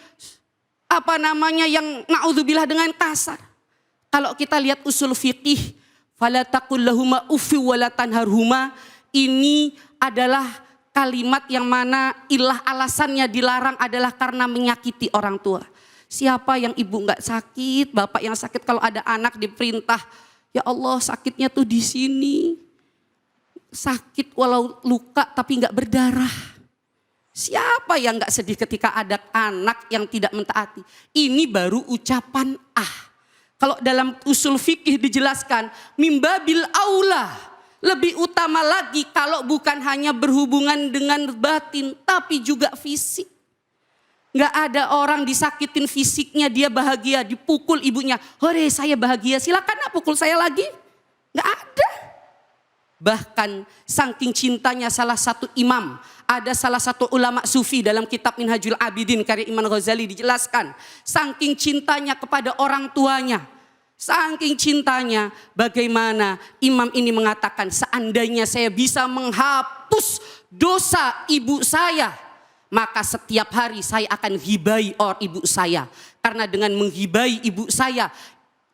yang na'udzubillah dengan kasar. Kalau kita lihat usul fiqih, fala taqul lahuma uffi wa la tanharhuma, ini adalah kalimat yang mana ilah alasannya dilarang adalah karena menyakiti orang tua. Siapa yang ibu enggak sakit, bapak yang sakit, kalau ada anak diperintah, ya Allah sakitnya tuh di sini. sakit walau luka tapi nggak berdarah. Siapa yang nggak sedih ketika ada anak yang tidak mentaati? Ini baru ucapan Kalau dalam usul fikih dijelaskan, mimbabil aula, lebih utama lagi kalau bukan hanya berhubungan dengan batin tapi juga fisik. Nggak ada orang disakitin fisiknya dia bahagia, dipukul ibunya, hore saya bahagia, silakan pukul saya lagi. Nggak ada. Bahkan saking cintanya salah satu imam, ada salah satu ulama sufi dalam kitab Minhajul Abidin karya Imam Ghazali dijelaskan, saking cintanya kepada orang tuanya, saking cintanya bagaimana imam ini mengatakan, seandainya saya bisa menghapus dosa ibu saya, maka setiap hari saya akan hibai ibu saya, karena dengan menghibai ibu saya,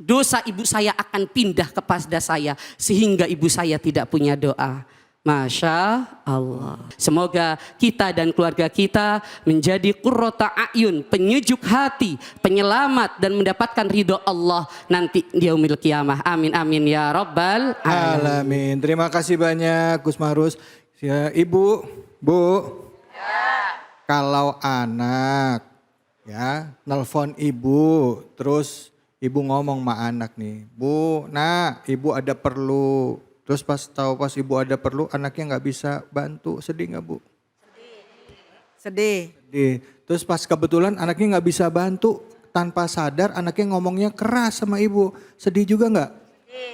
dosa ibu saya akan pindah kepada saya sehingga ibu saya tidak punya doa. Masya Allah. Semoga kita dan keluarga kita menjadi qurrata a'yun, penyejuk hati, penyelamat dan mendapatkan ridho Allah nanti di yaumil qiyamah. Amin amin ya rabbal alamin. Terima kasih banyak Gus Mahrus. Ya, Ibu, Bu. Kalau anak ya nelpon ibu, terus ibu ngomong sama anak nih, Bu, nak, ibu ada perlu. Terus pas ibu ada perlu, anaknya nggak bisa bantu, sedih nggak Bu? Sedih. Sedih. Terus pas kebetulan anaknya nggak bisa bantu, tanpa sadar anaknya ngomongnya keras sama ibu, sedih juga nggak?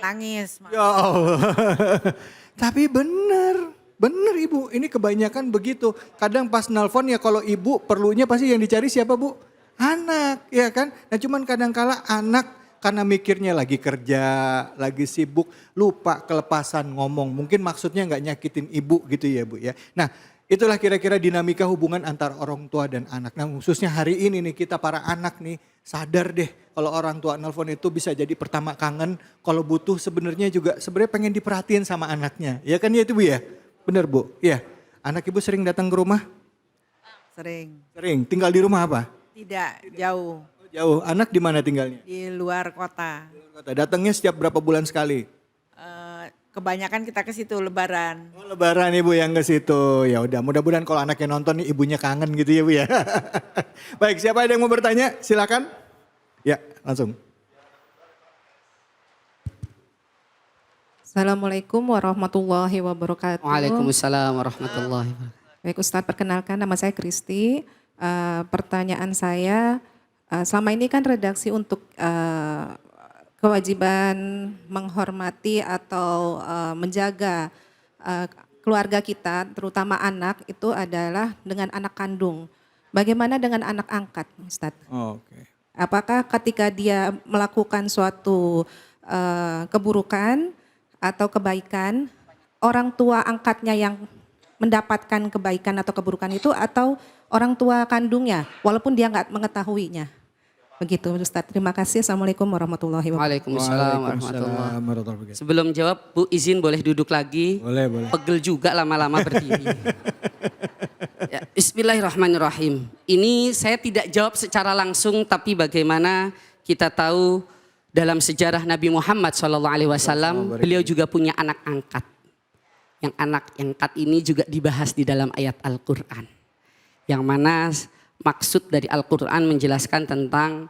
Nangis. Ya Allah. Tapi bener ibu, ini kebanyakan begitu. Kadang pas nelpon ya kalau ibu perlunya pasti yang dicari siapa Bu? Anak, ya kan? Nah cuman kadang-kala anak karena mikirnya lagi kerja, lagi sibuk, lupa kelepasan ngomong. Mungkin maksudnya nggak nyakitin ibu gitu ya Bu ya. Nah itulah kira-kira dinamika hubungan antara orang tua dan anak. Nah khususnya hari ini nih kita para anak nih sadar deh kalau orang tua nelfon itu bisa jadi pertama kangen. Kalau butuh sebenarnya pengen diperhatiin sama anaknya. Ya kan ya itu Bu ya? Bener Bu? Ya. Anak ibu sering datang ke rumah? Sering. Sering. Tinggal di rumah apa? Tidak, jauh. Jauh. Anak di mana tinggalnya? Di luar kota. Datangnya setiap berapa bulan sekali? Kebanyakan kita ke situ lebaran. Oh, lebaran Ibu yang ke situ. Ya udah, mudah-mudahan kalau anaknya nonton nih ibunya kangen gitu ya Bu ya. Baik, siapa ada yang mau bertanya? Silakan. Ya, langsung. Assalamualaikum warahmatullahi wabarakatuh. Waalaikumsalam warahmatullahi wabarakatuh. Baik Ustadz, perkenalkan nama saya Kristi. Pertanyaan saya, selama ini kan redaksi untuk kewajiban menghormati atau menjaga keluarga kita, terutama anak, itu adalah dengan anak kandung. Bagaimana dengan anak angkat, Ustadz? Oke. Apakah ketika dia melakukan suatu keburukan atau kebaikan, orang tua angkatnya yang mendapatkan kebaikan atau keburukan itu, atau orang tua kandungnya, walaupun dia nggak mengetahuinya? Begitu Ustadz. Terima kasih. Assalamualaikum warahmatullahi wabarakatuh. Waalaikumsalam warahmatullahi wabarakatuh. Sebelum jawab Bu izin boleh duduk lagi. Boleh. Pegel juga lama-lama berdiri. Ya, Bismillahirrahmanirrahim. Ini saya tidak jawab secara langsung, tapi bagaimana kita tahu dalam sejarah Nabi Muhammad SAW, beliau juga punya anak angkat. Yang anak angkat ini juga dibahas di dalam ayat Al-Quran. Yang mana maksud dari Al-Quran menjelaskan tentang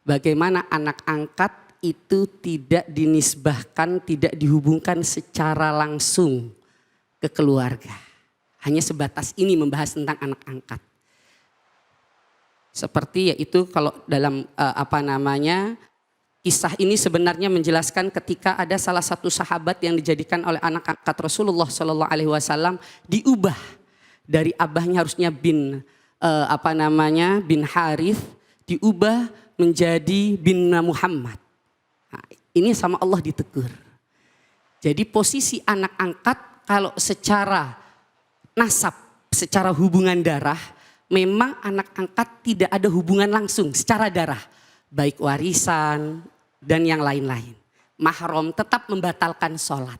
bagaimana anak angkat itu tidak dinisbahkan, tidak dihubungkan secara langsung ke keluarga. Hanya sebatas ini membahas tentang anak angkat. Seperti yaitu kalau dalam kisah ini sebenarnya menjelaskan ketika ada salah satu sahabat yang dijadikan oleh anak angkat Rasulullah SAW diubah dari abahnya harusnya bin Harith, diubah menjadi bin Muhammad. Nah, ini sama Allah ditegur. Jadi posisi anak angkat kalau secara nasab, secara hubungan darah, memang anak angkat tidak ada hubungan langsung secara darah. Baik warisan dan yang lain-lain. Mahram tetap membatalkan sholat.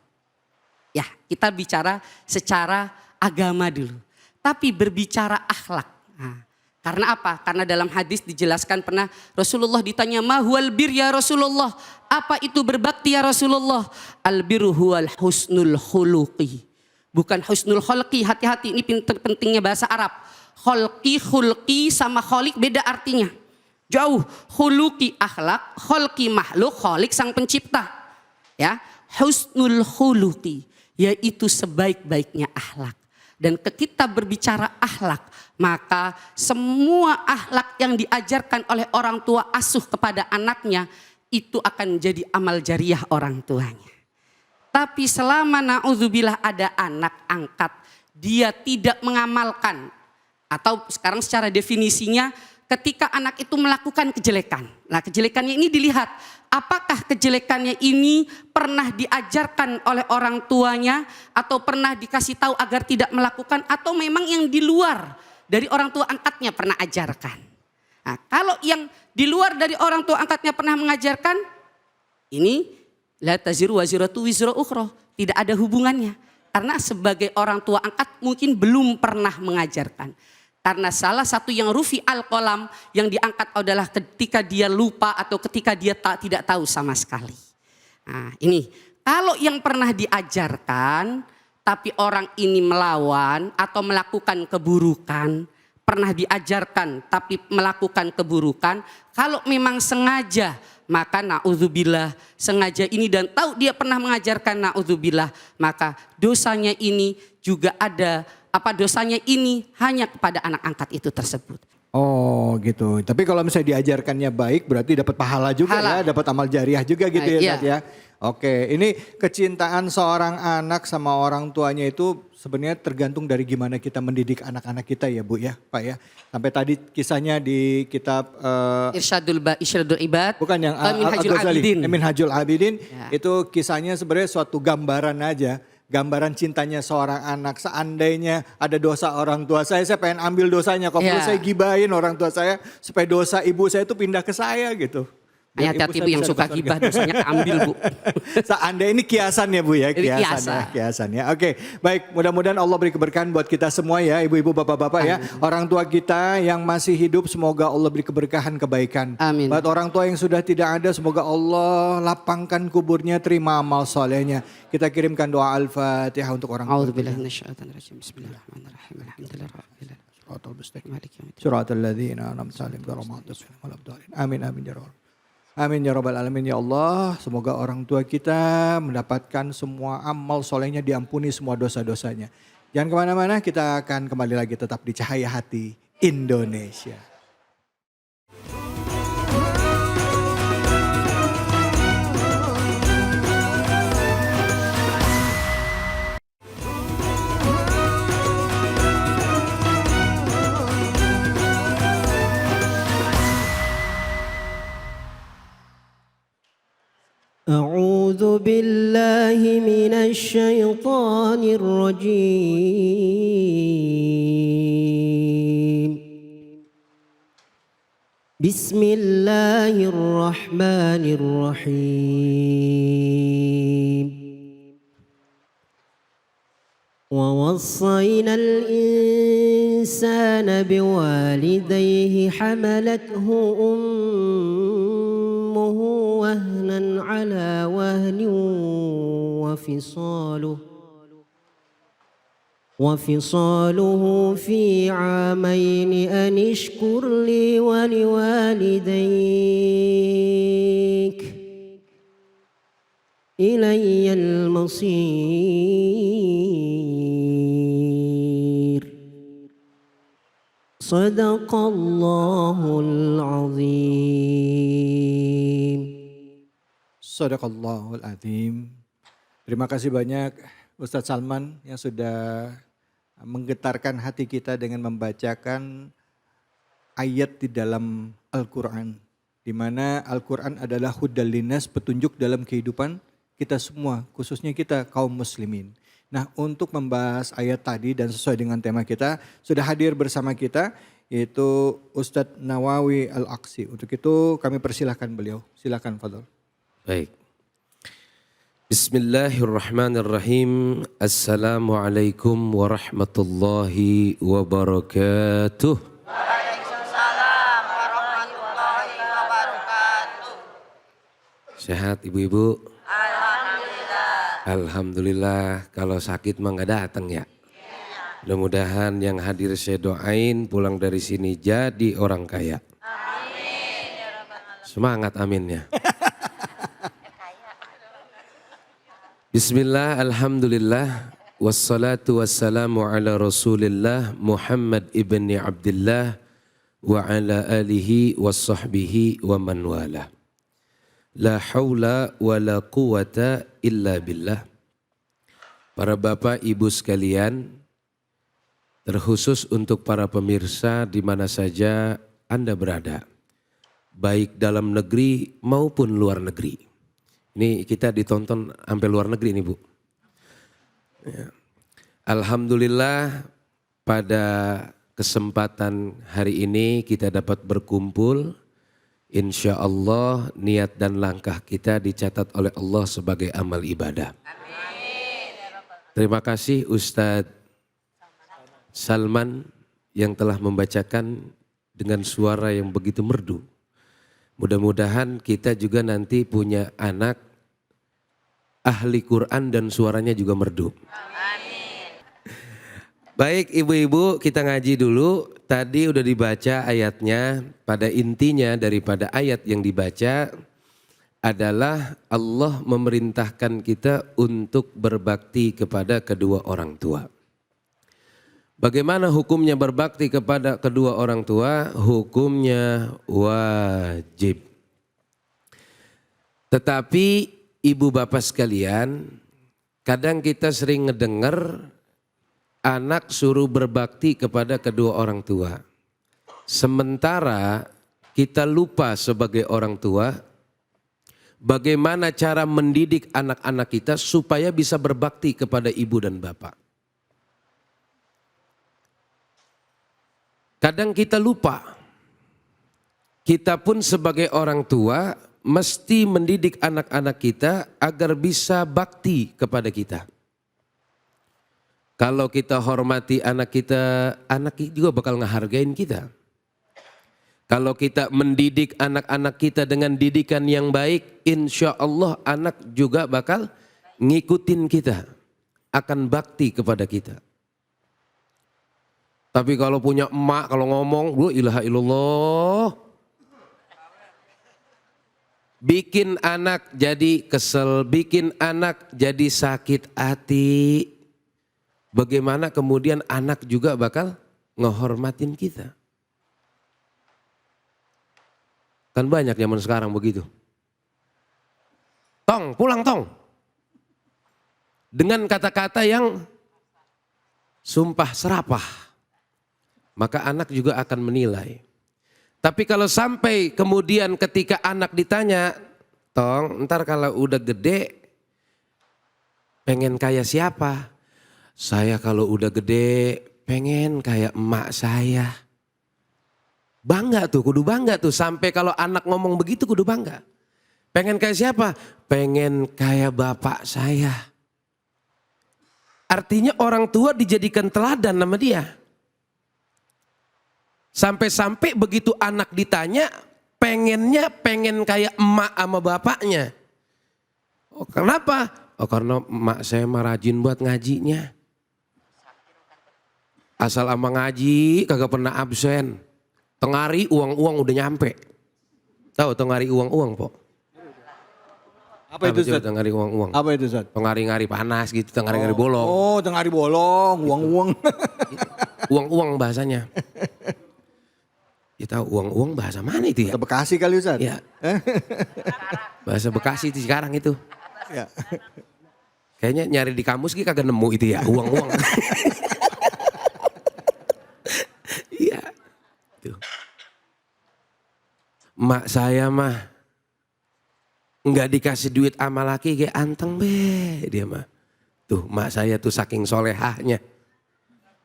Ya, kita bicara secara agama dulu. Tapi berbicara akhlak. Nah, karena apa? Karena dalam hadis dijelaskan pernah Rasulullah ditanya, "Mahwal bir ya Rasulullah?" Apa itu berbakti ya Rasulullah? Al birru huwal husnul khuluqi Bukan husnul khulqi, hati-hati ini pentingnya bahasa Arab. Khulqi, khulqi sama kholik beda artinya. Jauh, khuluki akhlak, khulqi makhluk, kholik sang pencipta. Ya, husnul khuluqi yaitu sebaik-baiknya akhlak. Dan ketika berbicara akhlak, maka semua akhlak yang diajarkan oleh orang tua asuh kepada anaknya itu akan menjadi amal jariah orang tuanya. Tapi selama na'udzubillah ada anak angkat, dia tidak mengamalkan. Atau sekarang secara definisinya ketika anak itu melakukan kejelekan. Nah kejelekannya ini dilihat, apakah kejelekannya ini pernah diajarkan oleh orang tuanya atau pernah dikasih tahu agar tidak melakukan atau memang yang di luar dari orang tua angkatnya pernah ajarkan. Nah kalau yang di luar dari orang tua angkatnya pernah mengajarkan, ini la taziru waziratu wizra ukhra, tidak ada hubungannya. Karena sebagai orang tua angkat mungkin belum pernah mengajarkan. Karena salah satu yang rufi al-qalam yang diangkat adalah ketika dia lupa atau ketika dia tidak tahu sama sekali. Nah ini kalau yang pernah diajarkan tapi orang ini melawan atau melakukan keburukan, pernah diajarkan tapi melakukan keburukan, kalau memang sengaja maka na'udzubillah sengaja ini dan tahu dia pernah mengajarkan na'udzubillah, maka dosanya ini juga ada, dosanya ini hanya kepada anak angkat itu tersebut. Oh gitu. Tapi kalau misalnya diajarkannya baik berarti dapat pahala juga ya, dapat amal jariah juga gitu ya Ustaz ya. Oke, ini kecintaan seorang anak sama orang tuanya itu sebenarnya tergantung dari gimana kita mendidik anak-anak kita ya Bu ya Pak ya. Sampai tadi kisahnya di kitab Irsyadul Ibad. Bukan yang Minhajul Abidin. Minhajul Abidin itu kisahnya sebenarnya suatu gambaran aja. Gambaran cintanya seorang anak, seandainya ada dosa orang tua saya pengen ambil dosanya. Kalau perlu saya gibahin orang tua saya supaya dosa ibu saya itu pindah ke saya gitu. Hati-hati Bu yang suka gibah dosanya keambil Bu. Seandainya ini kiasan ya Bu ya, kiasan ya. Oke, baik mudah-mudahan Allah beri keberkahan buat kita semua ya, ibu-ibu, bapak-bapak ya. Orang tua kita yang masih hidup semoga Allah beri keberkahan, kebaikan. Amin. Buat orang tua yang sudah tidak ada semoga Allah lapangkan kuburnya, terima amal solehnya. Kita kirimkan doa Al-Fatihah untuk orang tua. A'udzubillahi minasyaitonir rajim. Bismillahirrahmanirrahim. Alhamdulillahirabbil alamin. Suratul ladzina an'amta 'alaihim ghairil maghdubi 'alaihim waladdallin. Amin amin ya rabbal. Amin ya rabbal alamin ya Allah. Semoga orang tua kita mendapatkan semua amal solehnya, diampuni semua dosa-dosanya. Jangan kemana-mana, kita akan kembali lagi tetap di Cahaya Hati Indonesia. أعوذ بالله من الشيطان الرجيم بسم الله الرحمن الرحيم ووصينا الإنسان بوالديه حملته أمه وهنا على وهن وفصاله في عامين أن اشكر لي ولوالديك إلي المصير صدق الله العظيم. Sadaqallahul Azim. Terima kasih banyak Ustadz Salman yang sudah menggetarkan hati kita dengan membacakan ayat di dalam Al-Quran. Di mana Al-Quran adalah hudal linnas, petunjuk dalam kehidupan kita semua, khususnya kita kaum muslimin. Nah untuk membahas ayat tadi dan sesuai dengan tema kita, sudah hadir bersama kita yaitu Ustadz Nawawi Al-Aqsi. Untuk itu kami persilahkan beliau, silakan Fadol. Baik. Bismillahirrahmanirrahim. Assalamualaikum warahmatullahi wabarakatuh. Waalaikumsalam warahmatullahi wabarakatuh. Sehat ibu-ibu? Alhamdulillah. Alhamdulillah, kalau sakit mah nggak datang ya. Mudah-mudahan yang hadir saya doain pulang dari sini jadi orang kaya. Semangat aminnya. Bismillah, alhamdulillah, wassalatu wassalamu ala rasulillah Muhammad ibni Abdullah wa ala alihi wa sahbihi wa man wala. La hawla wa la quwata illa billah. Para bapak ibu sekalian, terkhusus untuk para pemirsa di mana saja Anda berada, baik dalam negeri maupun luar negeri. Ini kita ditonton sampai luar negeri nih Bu. Ya. Alhamdulillah pada kesempatan hari ini kita dapat berkumpul. Insya Allah niat dan langkah kita dicatat oleh Allah sebagai amal ibadah. Terima kasih Ustadz Salman yang telah membacakan dengan suara yang begitu merdu. Mudah-mudahan kita juga nanti punya anak ahli Quran dan suaranya juga merdu. Baik ibu-ibu, kita ngaji dulu. Tadi udah dibaca ayatnya. Pada intinya daripada ayat yang dibaca adalah Allah memerintahkan kita untuk berbakti kepada kedua orang tua. Bagaimana hukumnya berbakti kepada kedua orang tua? Hukumnya wajib. Tetapi ibu bapak sekalian, kadang kita sering ngedengar anak suruh berbakti kepada kedua orang tua. Sementara kita lupa sebagai orang tua, bagaimana cara mendidik anak-anak kita supaya bisa berbakti kepada ibu dan bapak. Kadang kita lupa, kita pun sebagai orang tua mesti mendidik anak-anak kita agar bisa bakti kepada kita. Kalau kita hormati anak kita juga bakal ngehargain kita. Kalau kita mendidik anak-anak kita dengan didikan yang baik, insya Allah anak juga bakal ngikutin kita, akan bakti kepada kita. Tapi kalau punya emak, kalau ngomong, la ilaha illallah, bikin anak jadi kesel, bikin anak jadi sakit hati. Bagaimana kemudian anak juga bakal ngehormatin kita. Kan banyak zaman sekarang begitu. Tong, pulang tong. Dengan kata-kata yang sumpah serapah. Maka anak juga akan menilai. Tapi kalau sampai kemudian ketika anak ditanya, Tong, ntar kalau udah gede pengen kayak siapa? Saya kalau udah gede pengen kayak emak saya. Bangga tuh, kudu bangga tuh. Sampai kalau anak ngomong begitu kudu bangga. Pengen kayak siapa? Pengen kayak bapak saya. Artinya orang tua dijadikan teladan sama dia. Sampai-sampai begitu anak ditanya, pengen kayak emak sama bapaknya. Oh, kenapa? Oh, karena emak saya mah rajin buat ngajinya. Asal ama ngaji kagak pernah absen. Tengari uang-uang udah nyampe. Tahu tengari uang-uang, Po? Apa itu, Ustaz? Tengari uang-uang. Apa itu, Ustaz? Tengari-ngari panas gitu, tengari-ngari bolong. Oh, tengari bolong, uang-uang. Uang-uang bahasanya. Kita uang-uang bahasa mana itu ya? Bahasa Bekasi kali, Ustaz? Ya. Bahasa Bekasi itu sekarang itu. Ya. Kayaknya nyari di kamus kagak nemu itu ya, uang-uang. Iya. Tuh. Mak saya mah nggak dikasih duit sama laki kayak anteng be dia mah. Tuh mak saya tuh saking solehahnya.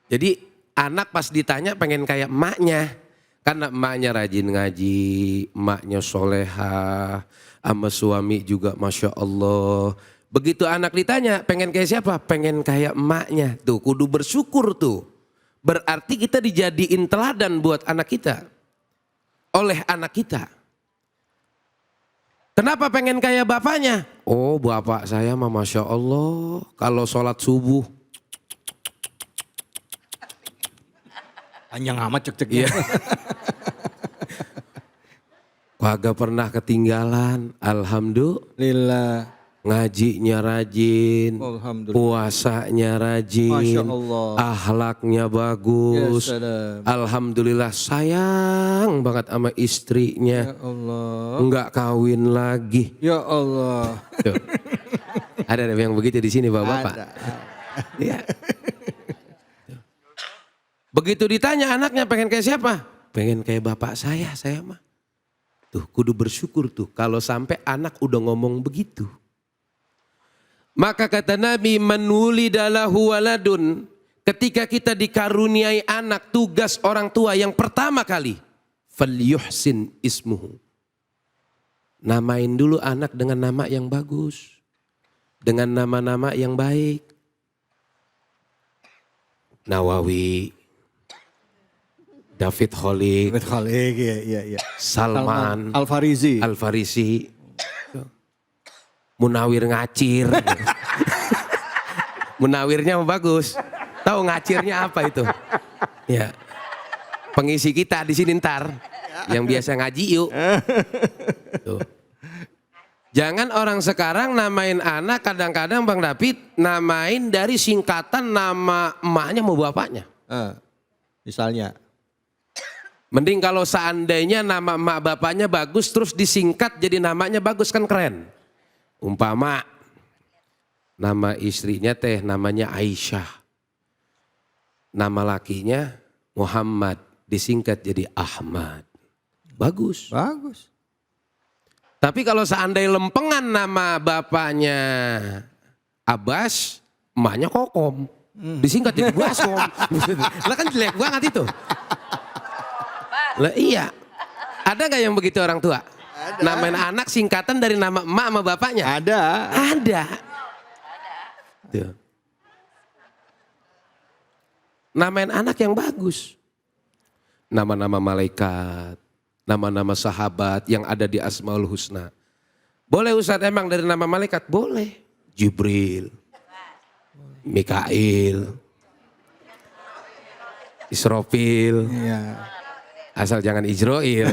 Jadi anak pas ditanya pengen kayak emaknya. Karena emaknya rajin ngaji, emaknya solehah, sama suami juga Masya Allah. Begitu anak ditanya pengen kayak siapa? Pengen kayak emaknya. Tuh kudu bersyukur tuh. Berarti kita dijadiin teladan buat anak kita. Oleh anak kita. Kenapa pengen kayak bapaknya? Oh bapak saya mah Masya Allah. Kalau sholat subuh. Panjang amat cek-cek. Iya. Kagak pernah ketinggalan. Alhamdulillah. Ngajinya rajin. Alhamdulillah. Puasanya rajin. Masya Allah. Akhlaknya bagus. Ya salam. Alhamdulillah sayang banget sama istrinya. Ya Allah. Enggak kawin lagi. Ya Allah. Tuh. Ada yang begitu di sini bapak-bapak. Ada. Ya. Begitu ditanya anaknya pengen kayak siapa? Pengen kayak bapak saya mah. Tuh kudu bersyukur tuh kalau sampai anak udah ngomong begitu. Maka kata Nabi, man wulidalahu waladun, ketika kita dikaruniai anak, tugas orang tua yang pertama kali, falyuhsin ismuhu. Namain dulu anak dengan nama yang bagus, dengan nama-nama yang baik. Nawawi, David Kholik, Iya. Salman Al-Farisi. Al-Farisi, Munawir ngacir. Munawirnya bagus. Tahu ngacirnya apa itu? Ya. Pengisi kita di sini ntar yang biasa ngaji yuk. Tuh. Jangan orang sekarang namain anak kadang-kadang Bang David namain dari singkatan nama emaknya mau bapaknya. Misalnya. Mending kalau seandainya nama emak bapaknya bagus terus disingkat jadi namanya bagus kan keren. Umpama nama istrinya teh namanya Aisyah. Nama lakinya Muhammad disingkat jadi Ahmad. Bagus. Bagus. Tapi kalau seandainya lempengan nama bapaknya Abbas, emaknya Kokom. Disingkat jadi Baskom. Lah kan jelek banget itu. Lah iya. Ada gak yang begitu orang tua? Ada. Namain anak singkatan dari nama emak sama bapaknya? Ada. Ada. Tuh. Namain anak yang bagus. Nama-nama malaikat, nama-nama sahabat yang ada di Asmaul Husna. Boleh Ustaz emang dari nama malaikat? Boleh. Jibril, Mikail, Israfil. Iya. Asal jangan Ijroil.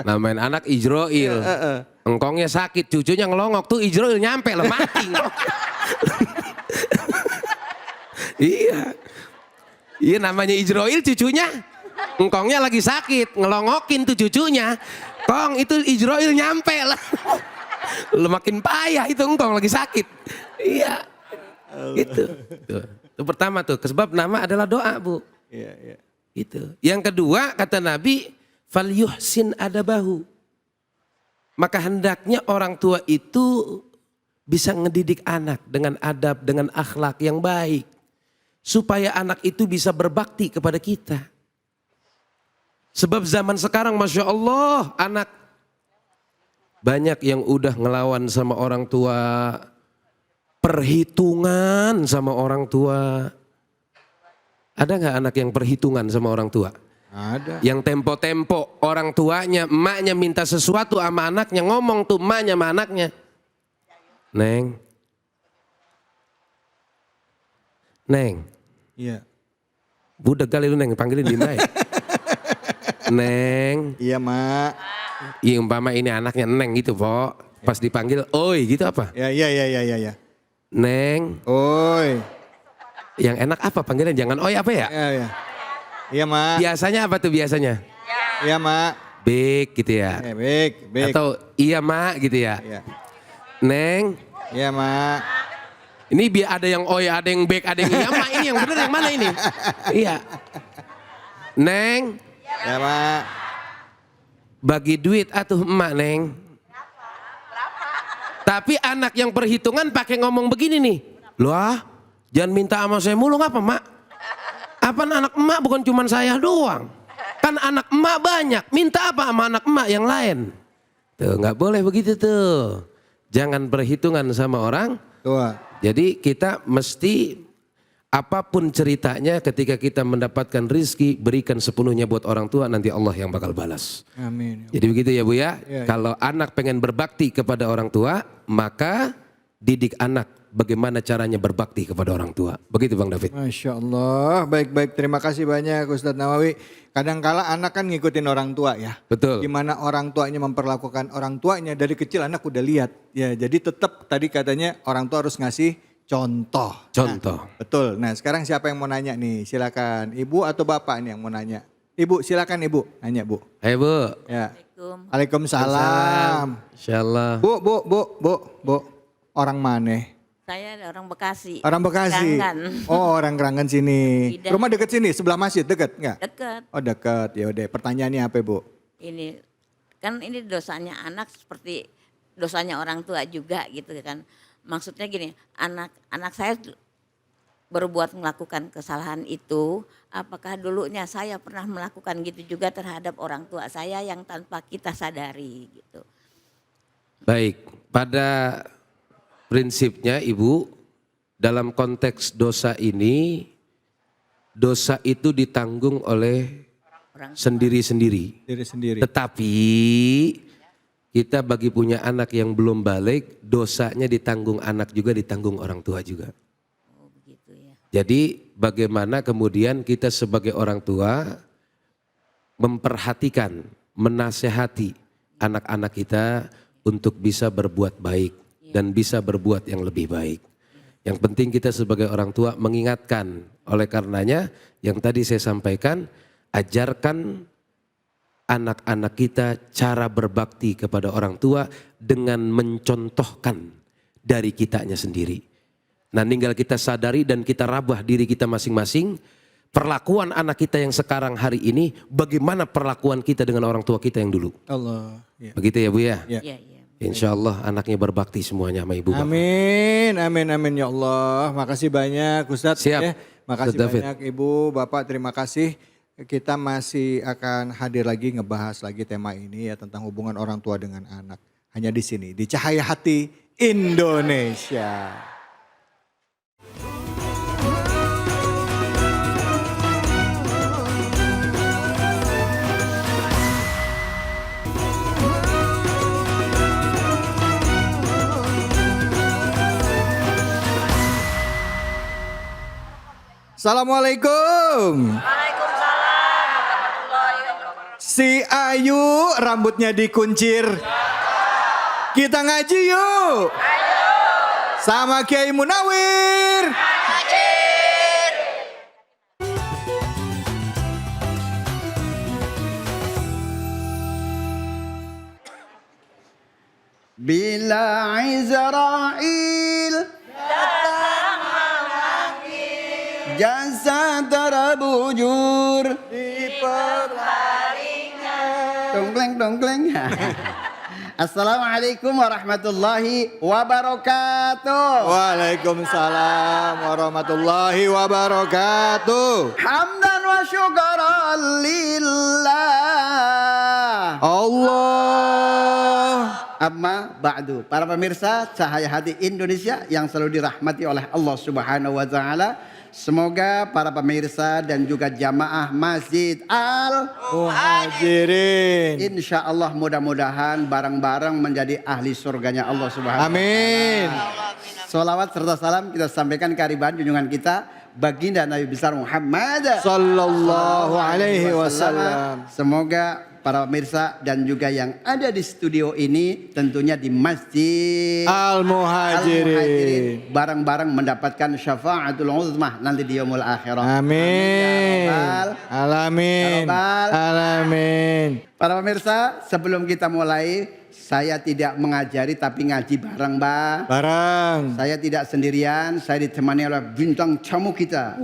Namain anak Ijroil. Engkongnya sakit, cucunya ngelongok tuh Ijroil nyampe lah mati. Iya. Iya namanya Ijroil cucunya. Engkongnya lagi sakit, ngelongokin tuh cucunya. Kong itu Ijroil nyampe lah. Makin payah itu engkong lagi sakit. Iya. Gitu. Tuh. Itu pertama tuh, sebab nama adalah doa bu. Iya. Gitu. Yang kedua kata Nabi, falyuhsin adabahu. Maka hendaknya orang tua itu bisa ngedidik anak dengan adab, dengan akhlak yang baik. Supaya anak itu bisa berbakti kepada kita. Sebab zaman sekarang Masya Allah anak banyak yang udah ngelawan sama orang tua. Perhitungan sama orang tua. Ada gak anak yang perhitungan sama orang tua? Ada. Yang tempo-tempo orang tuanya, emaknya minta sesuatu sama anaknya, ngomong tuh emaknya sama anaknya. Neng. Neng. Iya. Budak kali lu Neng, panggilin Dinda ya. Neng. Iya mak. Iya umpama ini anaknya Neng gitu Pok. Pas dipanggil, oi gitu apa? Iya. Neng. Oi. Yang enak apa panggilan? Jangan oi apa ya? Iya. Iya mak. Biasanya apa tuh biasanya? Iya mak. Bek gitu ya. Bek. Atau iya mak gitu ya. Iya. Neng. Iya mak. Ini biar ada yang oi, ada yang bek, ada yang iya mak. Ini yang bener yang mana ini? Iya. Neng. Ya mak. Bagi duit atuh emak Neng. Tapi anak yang perhitungan pakai ngomong begini nih. Loh jangan minta sama saya mulu ngapa mak? Apa anak emak bukan cuma saya doang. Kan anak emak banyak. Minta apa sama anak emak yang lain? Tuh gak boleh begitu tuh. Jangan perhitungan sama orang tua. Jadi kita mesti apapun ceritanya ketika kita mendapatkan rizki, berikan sepenuhnya buat orang tua, nanti Allah yang bakal balas. Amin. Jadi begitu ya Bu ya. Ya, ya. Kalau anak pengen berbakti kepada orang tua, maka didik anak bagaimana caranya berbakti kepada orang tua. Begitu Bang David. Masya Allah, baik-baik, terima kasih banyak Ustadz Nawawi. Kadangkala anak kan ngikutin orang tua ya. Betul. Gimana orang tuanya memperlakukan orang tuanya, dari kecil anak udah lihat. Ya, jadi tetap tadi katanya orang tua harus ngasih contoh. Contoh. Nah, betul. Nah sekarang siapa yang mau nanya nih? Silakan ibu atau bapak nih yang mau nanya. Ibu, silakan ibu, nanya Bu. Ayo Bu. Ya. Assalamualaikum. Waalaikumsalam. Insyaallah. Bu, orang mana? Saya orang Bekasi. Orang Bekasi. Keranggan. Oh, orang Keranggan sini. Tidak. Rumah deket sini, sebelah masjid, deket nggak? Dekat. Oh deket, ya udah. Pertanyaannya apa Bu? Ini kan ini dosanya anak seperti dosanya orang tua juga gitu kan. Maksudnya gini, anak saya berbuat melakukan kesalahan itu, apakah dulunya saya pernah melakukan gitu juga terhadap orang tua saya yang tanpa kita sadari gitu. Baik, pada prinsipnya Ibu, dalam konteks dosa ini, dosa itu ditanggung oleh Orang sendiri-sendiri. Diri sendiri. Tetapi kita bagi punya anak yang belum balik, dosanya ditanggung anak juga, ditanggung orang tua juga. Oh begitu ya. Jadi bagaimana kemudian kita sebagai orang tua memperhatikan, menasehati anak-anak kita untuk bisa berbuat baik dan bisa berbuat yang lebih baik. Yang penting kita sebagai orang tua mengingatkan. Oleh karenanya yang tadi saya sampaikan, ajarkan anak-anak kita cara berbakti kepada orang tua dengan mencontohkan dari kitanya sendiri. Nah tinggal kita sadari dan kita rabah diri kita masing-masing. Perlakuan anak kita yang sekarang hari ini, bagaimana perlakuan kita dengan orang tua kita yang dulu. Allah. Ya. Begitu ya Bu ya? Ya. Iya, iya. Insya Allah anaknya berbakti semuanya sama ibu bapak. Amin, amin, amin ya Allah. Makasih banyak Ustadz. Siap. Ya. Makasih Ustadz David. banyak Ibu, Bapak, terima kasih. Kita masih akan hadir lagi ngebahas lagi tema ini ya tentang hubungan orang tua dengan anak. Hanya di sini, di Cahaya Hati Indonesia. Assalamualaikum. Waalaikumsalam warahmatullahi wabarakatuh. Si Ayu rambutnya dikuncir. Kita ngaji yuk. Sama Kiai Munawir. Bila Izrail jasa terbujur di perharingan. Dongkleng. Assalamualaikum warahmatullahi wabarakatuh. Waalaikumsalam warahmatullahi wabarakatuh. Hamdan wa syukran lillah. Allah. Amma ba'du. Para pemirsa Cahaya Hati Indonesia yang selalu dirahmati oleh Allah Subhanahu wa taala. Semoga para pemirsa dan juga jamaah Masjid Muhajirin. Insya Allah mudah-mudahan bareng-bareng menjadi ahli surganya Allah Subhanahu wa Amin. taala. Salawat serta salam kita sampaikan ke hariban junjungan kita baginda Nabi besar Muhammad Sallallahu alaihi wasallam. Semoga para pemirsa dan juga yang ada di studio ini tentunya di Masjid Al-Muhajirin. bareng-bareng mendapatkan syafaatul uzmah nanti di yaumul akhirah. Amin. Alamin. Alamin. Para pemirsa, sebelum kita mulai, saya tidak mengajari tapi ngaji bareng, Mbak. Bareng. Saya tidak sendirian, saya ditemani oleh bintang tamu kita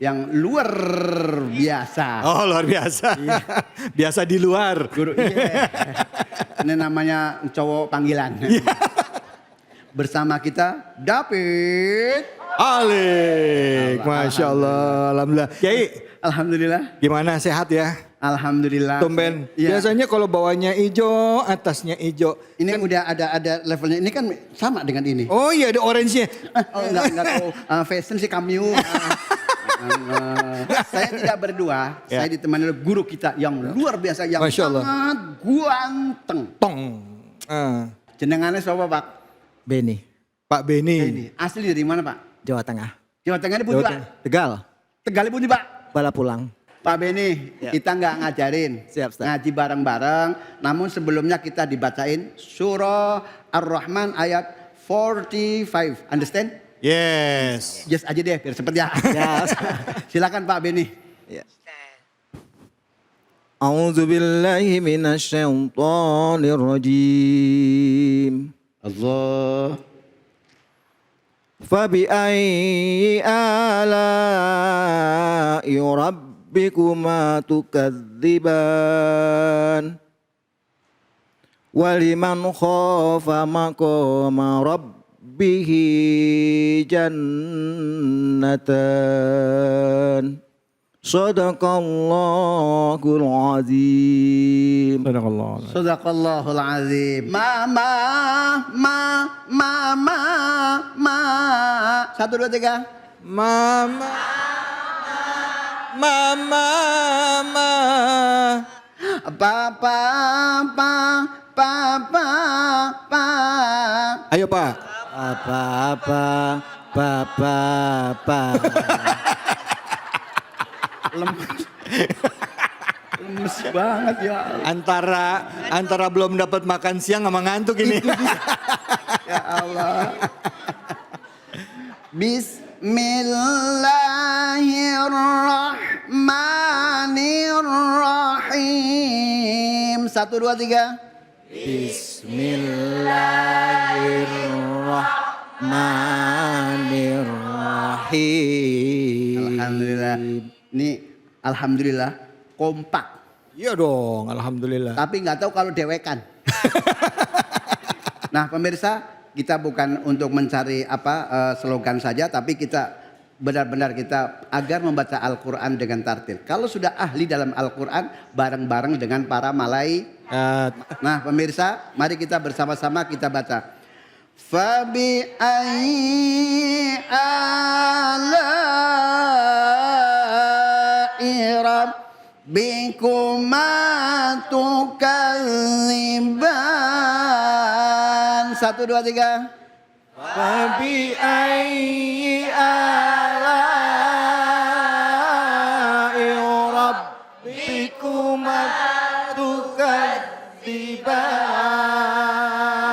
yang luar biasa. Oh luar biasa. Biasa di luar. Guru, iya. Ini namanya cowok panggilan. Bersama kita David Alik. Masya Allah. Alhamdulillah. Kiai, Alhamdulillah. gimana sehat ya? Alhamdulillah. Tumben. Iya. Biasanya kalau bawahnya hijau, atasnya hijau. Ini udah ada levelnya. Ini kan sama dengan ini. Oh iya ada orange-nya. Oh enggak fashion sih Cameo. Saya tidak berdua, saya ditemani oleh guru kita yang luar biasa, yang Masya Allah. sangat ganteng. Tong. Jenengannya siapa Pak? Beni, Pak Beni. Ini asli dari mana Pak? Jawa Tengah. Jawa Tengah ini pundi Pak? Tegal, Tegal pundi Pak? bala pulang. Pak Beni, kita nggak ngajarin, Siap, Ustaz. ngaji bareng-bareng. Namun sebelumnya kita dibacain surah Ar-Rahman ayat 45. Understand? Yes. Yes aja deh, biar cepet ya. Ya. Silakan Pak Beni. A'udzu billahi minasyaitonir rajim. Allah. فبأي آلاء ربكما تكذبان ولمن خاف مقام ربه جنتان صدق الله العظيم. Sadaqallahul azim. Mama. Satu, dua, tiga. Mama. Mama. Papa. Ayo Pak. Apa. Lemes banget ya. Antara belum dapat makan siang sama ngantuk ini. Ya Allah. Bismillahirrahmanirrahim. Satu, dua, tiga. Bismillahirrahmanirrahim. Alhamdulillah. Ini alhamdulillah kompak. Iya dong, alhamdulillah. Tapi nggak tahu kalau dewekan. Nah pemirsa, kita bukan untuk mencari slogan saja, tapi kita benar-benar kita agar membaca Al-Quran dengan tartil. Kalau sudah ahli dalam Al-Quran, bareng-bareng dengan para malaikat. Nah pemirsa, mari kita bersama-sama kita baca. Fabi ayyi ala'i rabbikuma tukadziban. Satu, dua, tiga. Fabi ayyi ala'i rabbikuma tukadziban.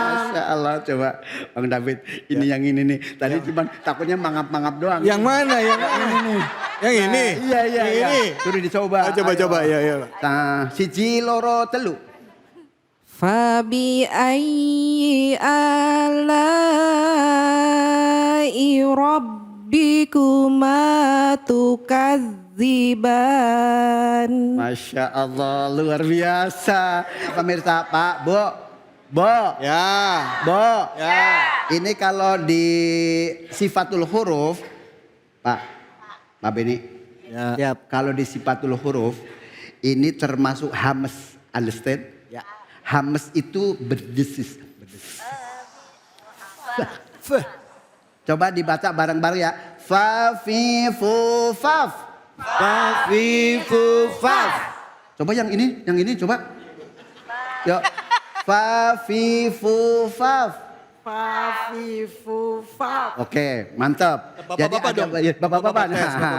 Masya Allah, coba Bang David, ini yang ini nih. Tadi cuma takutnya mangap-mangap doang. Yang mana? Yang ini nih. Yang ini? Iya. Ini. Suruh dicoba. Coba. Ya. Nah, siji loro telu. Fabi ayyi ala'i rabbikuma tukadziban. Masya Allah, luar biasa. Pemirsa, Pak, Bu. Ya. Ini kalau di sifatul huruf, Pak Beni. Ya. Kalau di sifatul huruf, ini termasuk hames, understand? Ya. Hames itu berdesis. Coba dibaca bareng-bareng ya. Fa fi fu faf. Fa fi fu faf. Coba yang ini coba. Yuk. Fa fi fu faf. Fa fi fu faf. Oke, mantap. Bapak-bapak dong. Bapak-bapak.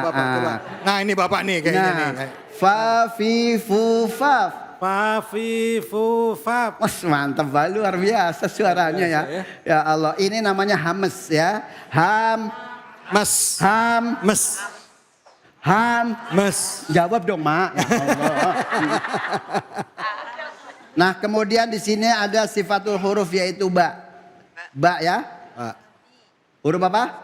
Coba. Nah ini bapak nih kayaknya nih. Fa fi fu faf. Fa fi fu faf. Mas mantap banget, luar biasa suaranya ya. Ya Allah, ini namanya hames ya. Mas. Jawab dong, Mak. Ya Allah. Nah, kemudian di sini ada sifatul huruf yaitu ba. Ba ya. Huruf apa?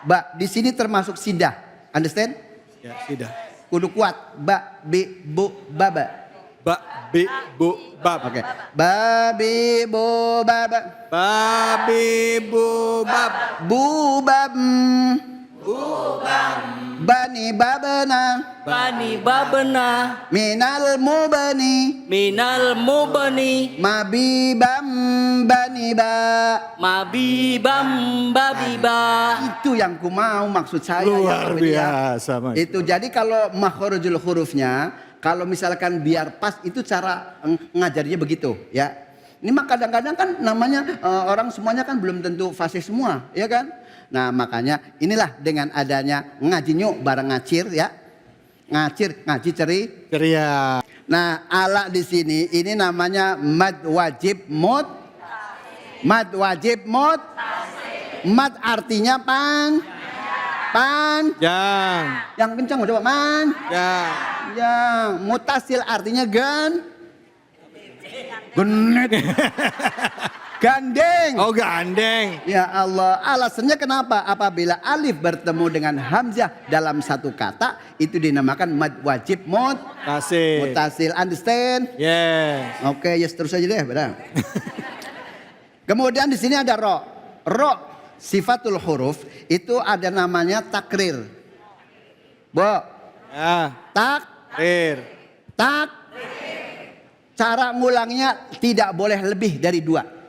Ba. Di sini termasuk sidah. Understand? Ya, sidah. Kudu kuat. Ba, bi, bu, baba. Ba, bi, bu, bab. Oke. Ba, bi, bu, baba. Ba, bi, bu, bab. Bu, bab. Bani babana. Bani babna. Minal mubani. Minal mubani. Mabibam bani ba. Mabibam babiba. Itu yang ku mau maksud saya. Luar biasa, Mas. Itu jadi kalau makhrajul hurufnya, kalau misalkan biar pas itu cara ngajarnya begitu ya. Ini mah kadang-kadang kan namanya orang semuanya kan belum tentu fasih semua, ya kan? Nah makanya inilah dengan adanya ngaji nyuk bareng ngacir ya. Ngacir, ngaji Ceria. Nah ala di sini ini namanya mad wajib mut. Mad wajib mut. Mad artinya Jang. yang kencang coba man. Jang. Yang mutasil artinya genet. Gandeng. Oh gandeng. Ya Allah, alasannya kenapa? Apabila alif bertemu dengan hamzah dalam satu kata, itu dinamakan mad wajib mutasil. Understand? Yes. Oke, yes terus aja deh, benar. Kemudian di sini ada ro. Ro sifatul huruf itu ada namanya takrir. Bo. Ya. Tak. Cara ngulangnya tidak boleh lebih dari 2.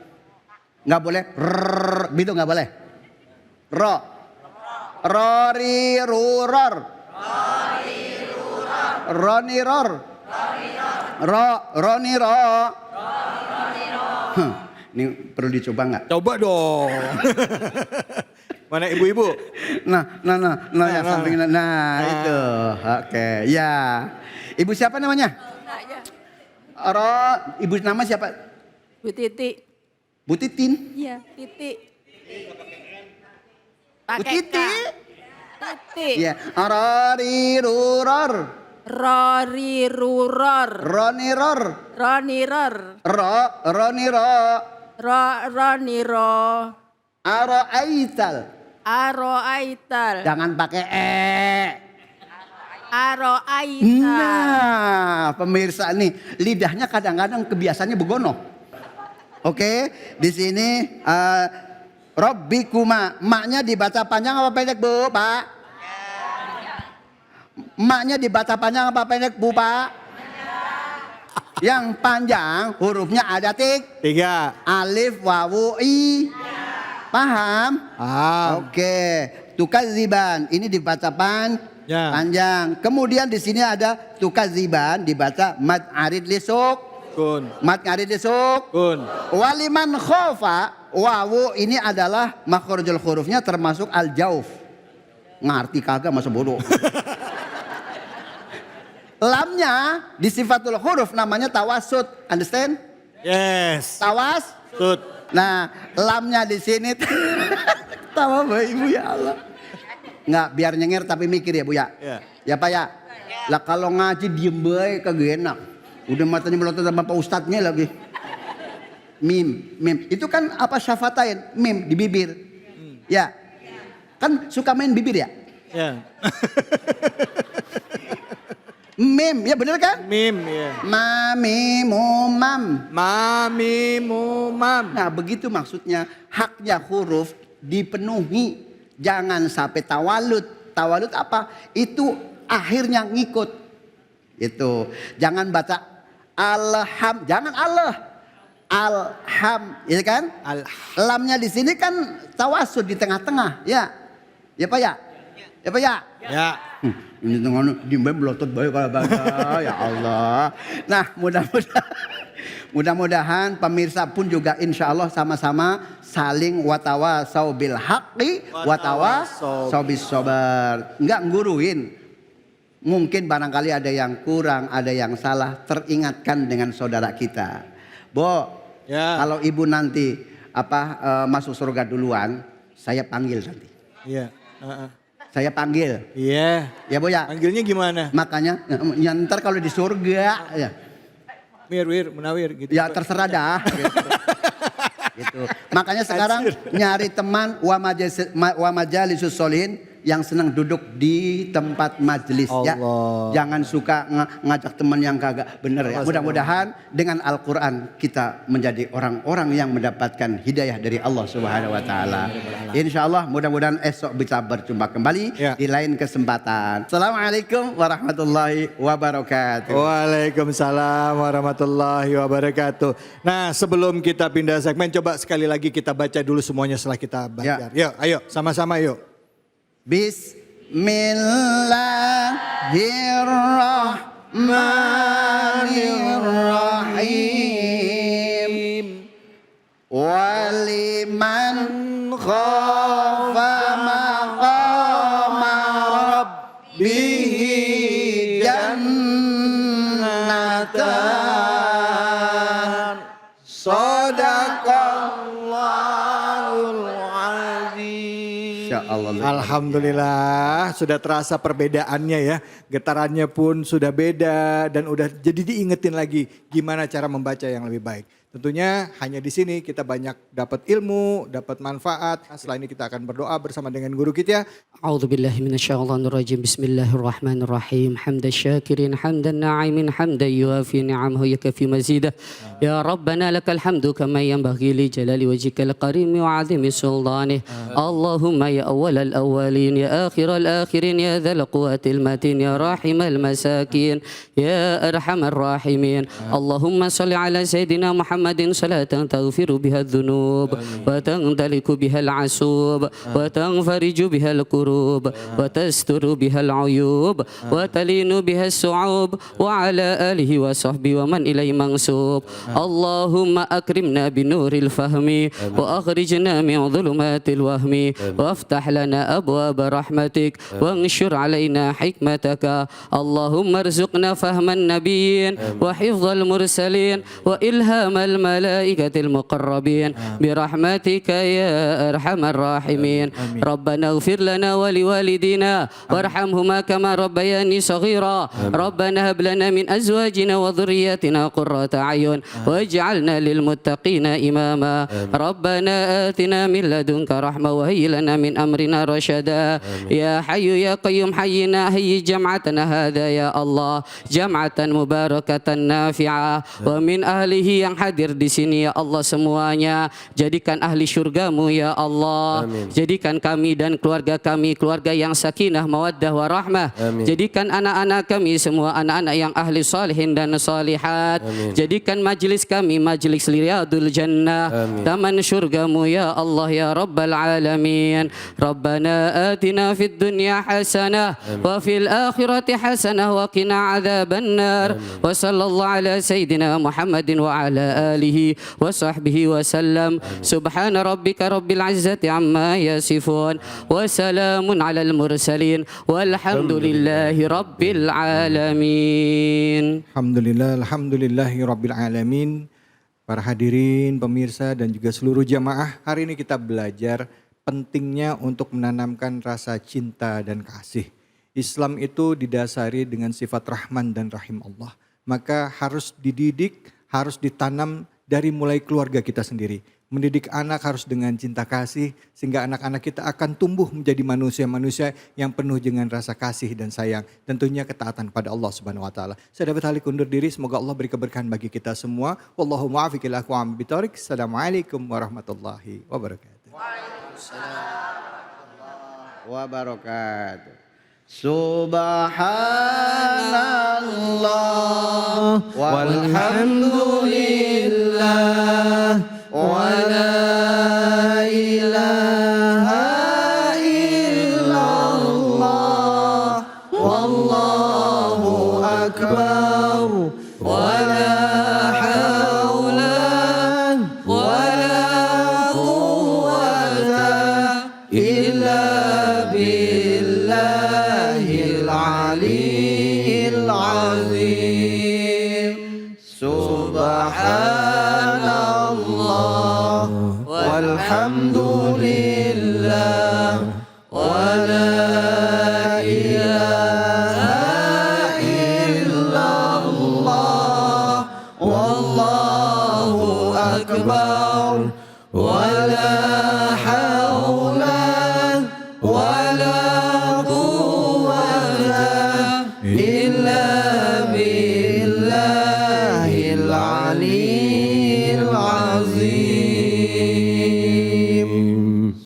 Nggak boleh gitu, nggak boleh. Ro. Rori ruror. Roni ror. Roni ro. Ini perlu dicoba nggak? Coba dong. Mana ibu-ibu? Nah, yang samping itu. Oke, ya. Ibu siapa namanya? Ibu nama siapa? Bu Titi. Bu Titin. Iya, Titi. Bu Titi. Titi. Iya. Rori ruror. Rori ruror. Roni ror. Roni ror. Roni ro. Roni ro. Aro aital. Aro aital. Jangan pakai Aro aital. Nah, pemirsa nih, lidahnya kadang-kadang kebiasaannya begono. Oke, di sini Rabbikuma, maknya dibaca panjang apa pendek Bu, Pak? Maknya dibaca panjang apa pendek Bu, Pak? Yang panjang hurufnya ada 3. Alif, wawu, i. Paham? Oke, tukadziban ini dibaca panjang. Kemudian di sini ada tukadziban dibaca mad arid lisuk. Mad arid lisuk. Waliman khofa, wawu ini adalah makhrajul hurufnya termasuk al jauf. Ngerti kagak masa bodoh. Lamnya di sifatul huruf namanya tawasud. Understand? Yes. Tawasud. Nah, lamnya di sini tawa Ibu ya Allah. Nggak biar nyengir tapi mikir ya Bu ya. Ya Pak ya. Lah kalau ngaji diem baik kagak enak. Udah matanya melotot sama Pak Ustadznya lagi. Mim. Itu kan apa syafatain? Mim di bibir. Ya. Kan suka main bibir ya? Ya. Mim, ya bener kan? Mim, ya. Mami mumam. Mami mumam. Nah begitu maksudnya, haknya huruf dipenuhi. Jangan sampai tawalud. Tawalud apa? Itu akhirnya ngikut. Itu. Jangan baca alham, jangan Allah. Alham, ya kan? Lamnya di sini kan tawasud di tengah-tengah, ya. Ya Pak ya? Ya Pak ya? Ya. Ini tengah dimben belotot baik kalau bangga. Ya Allah. Nah mudah-mudahan pemirsa pun juga insya Allah sama-sama saling watawasau bil haqqi watawasau bis sabar. Enggak nguruin. Mungkin barangkali ada yang kurang, ada yang salah, teringatkan dengan saudara kita. Bo, kalau ibu nanti masuk surga duluan, saya panggil nanti. Iya. Saya panggil. Iya. Ya Bu ya. Panggilnya gimana? Makanya ya ntar kalau di surga ya. Munawir gitu. Ya terserah dah. Gitu. Makanya sekarang nyari teman wa majalisus solihin yang senang duduk di tempat majelis ya. Jangan suka ngajak teman yang kagak bener ya. Mudah-mudahan dengan Al-Quran kita menjadi orang-orang yang mendapatkan hidayah dari Allah Subhanahu wa taala. Insyaallah mudah-mudahan esok bisa berjumpa kembali di lain kesempatan. Assalamualaikum warahmatullahi wabarakatuh. Waalaikumsalam warahmatullahi wabarakatuh. Nah, sebelum kita pindah segmen, coba sekali lagi kita baca dulu semuanya setelah kita baca. Yuk, ayo sama-sama yuk. Bismillahirrahmanirrahim. Waliman khafa maqama rabbih jannatan. Shadaqallahul azim. Alhamdulillah sudah terasa perbedaannya ya. Getarannya pun sudah beda dan udah jadi diingetin lagi gimana cara membaca yang lebih baik. Tentunya hanya di sini kita banyak dapat ilmu, dapat manfaat. Setelah ini kita akan berdoa bersama dengan guru kita. A'udzubillahi minasyaitonirrajim. Bismillahirrahmanirrahim. Hamdan syakirin, hamdan na'imin, hamdan yuafi ni'amahu yakafi mazidah. Ya Rabbana lakal hamdu kama yanbaghi li jalali wajhikal karim wa 'azimi sultanih. Allahumma ya awwalal awwalin, ya akhiral akhirin, ya dzal quwwatil matin, ya rahimal masakin, ya arhamar rahimin. Allahumma shalli ala sayyidina Muhammadin salatan taghfiru biha dhunub wa tantaliku biha al-asub wa tanfariju biha al-kurub wa tasturu biha al-uyub wa talinu biha as-su'ub wa ala alihi wa sahbihi wa man ilaihi mansub. Allahumma akrimna binuril fahmi wa akhrijna min dhulumatil wahmi wa aftah lana abwaaba rahmatik wa anshur alaina hikmataka. Allahumma arzuqna fahman nabiyyin wa hifdzal mursalin wa ilhamal الملائكة المقربين برحمتك يا أرحم الراحمين. ربنا اغفر لنا ولوالدينا وارحمهما كما ربياني صغيرا. ربنا هب لنا من أزواجنا وذرياتنا قرة أعين واجعلنا للمتقين إماما. ربنا آتنا من لدنك رحمة وهيئ لنا من أمرنا رشدا. يا حي يا قيوم حينا هي جمعتنا هذا يا الله جمعة مباركة نافعة ومن أهله yang hadir di sini ya Allah semuanya jadikan ahli syurgamu ya Allah. Jadikan kami dan keluarga kami keluarga yang sakinah mawaddah warahmah. Jadikan anak-anak kami semua anak-anak yang ahli salihin dan salihat. Jadikan majlis kami majlis riyadul jannah taman syurgamu ya Allah ya rabbal alamin. Rabbana atina fid dunya hasanah wa fil akhirati hasanah wa qina adzabannar. Wa sallallahu ala sayyidina Muhammadin wa ala alihi wa sahbihi wa sallam. Subhana rabbika rabbil izzati amma yasifun wa salamun alal mursalin walhamdulillahi rabbil alamin. Alhamdulillahi rabbil alamin. Para hadirin, pemirsa dan juga seluruh jamaah, hari ini kita belajar pentingnya untuk menanamkan rasa cinta dan kasih. Islam itu didasari dengan sifat Rahman dan Rahim Allah. Maka harus dididik, harus ditanam dari mulai keluarga kita sendiri. Mendidik anak harus dengan cinta kasih sehingga anak-anak kita akan tumbuh menjadi manusia-manusia yang penuh dengan rasa kasih dan sayang. Tentunya ketaatan pada Allah Subhanahu wa taala. Saya dapat halik undur diri, semoga Allah beri keberkahan bagi kita semua. Wallahu muwaffiq ila aqwamit thoriq. Assalamualaikum warahmatullahi wabarakatuh. Waalaikumsalam wabarakatuh. Subhanallah walhamdulillah wa la ilaha illallah wallahu akbar wa la hawla wa la quwwata illa billah Aliyil azim. Subhanallah walhamdulillah wa la ilaha illallah wallahu akbar wa la hawla wa la العلي العظيم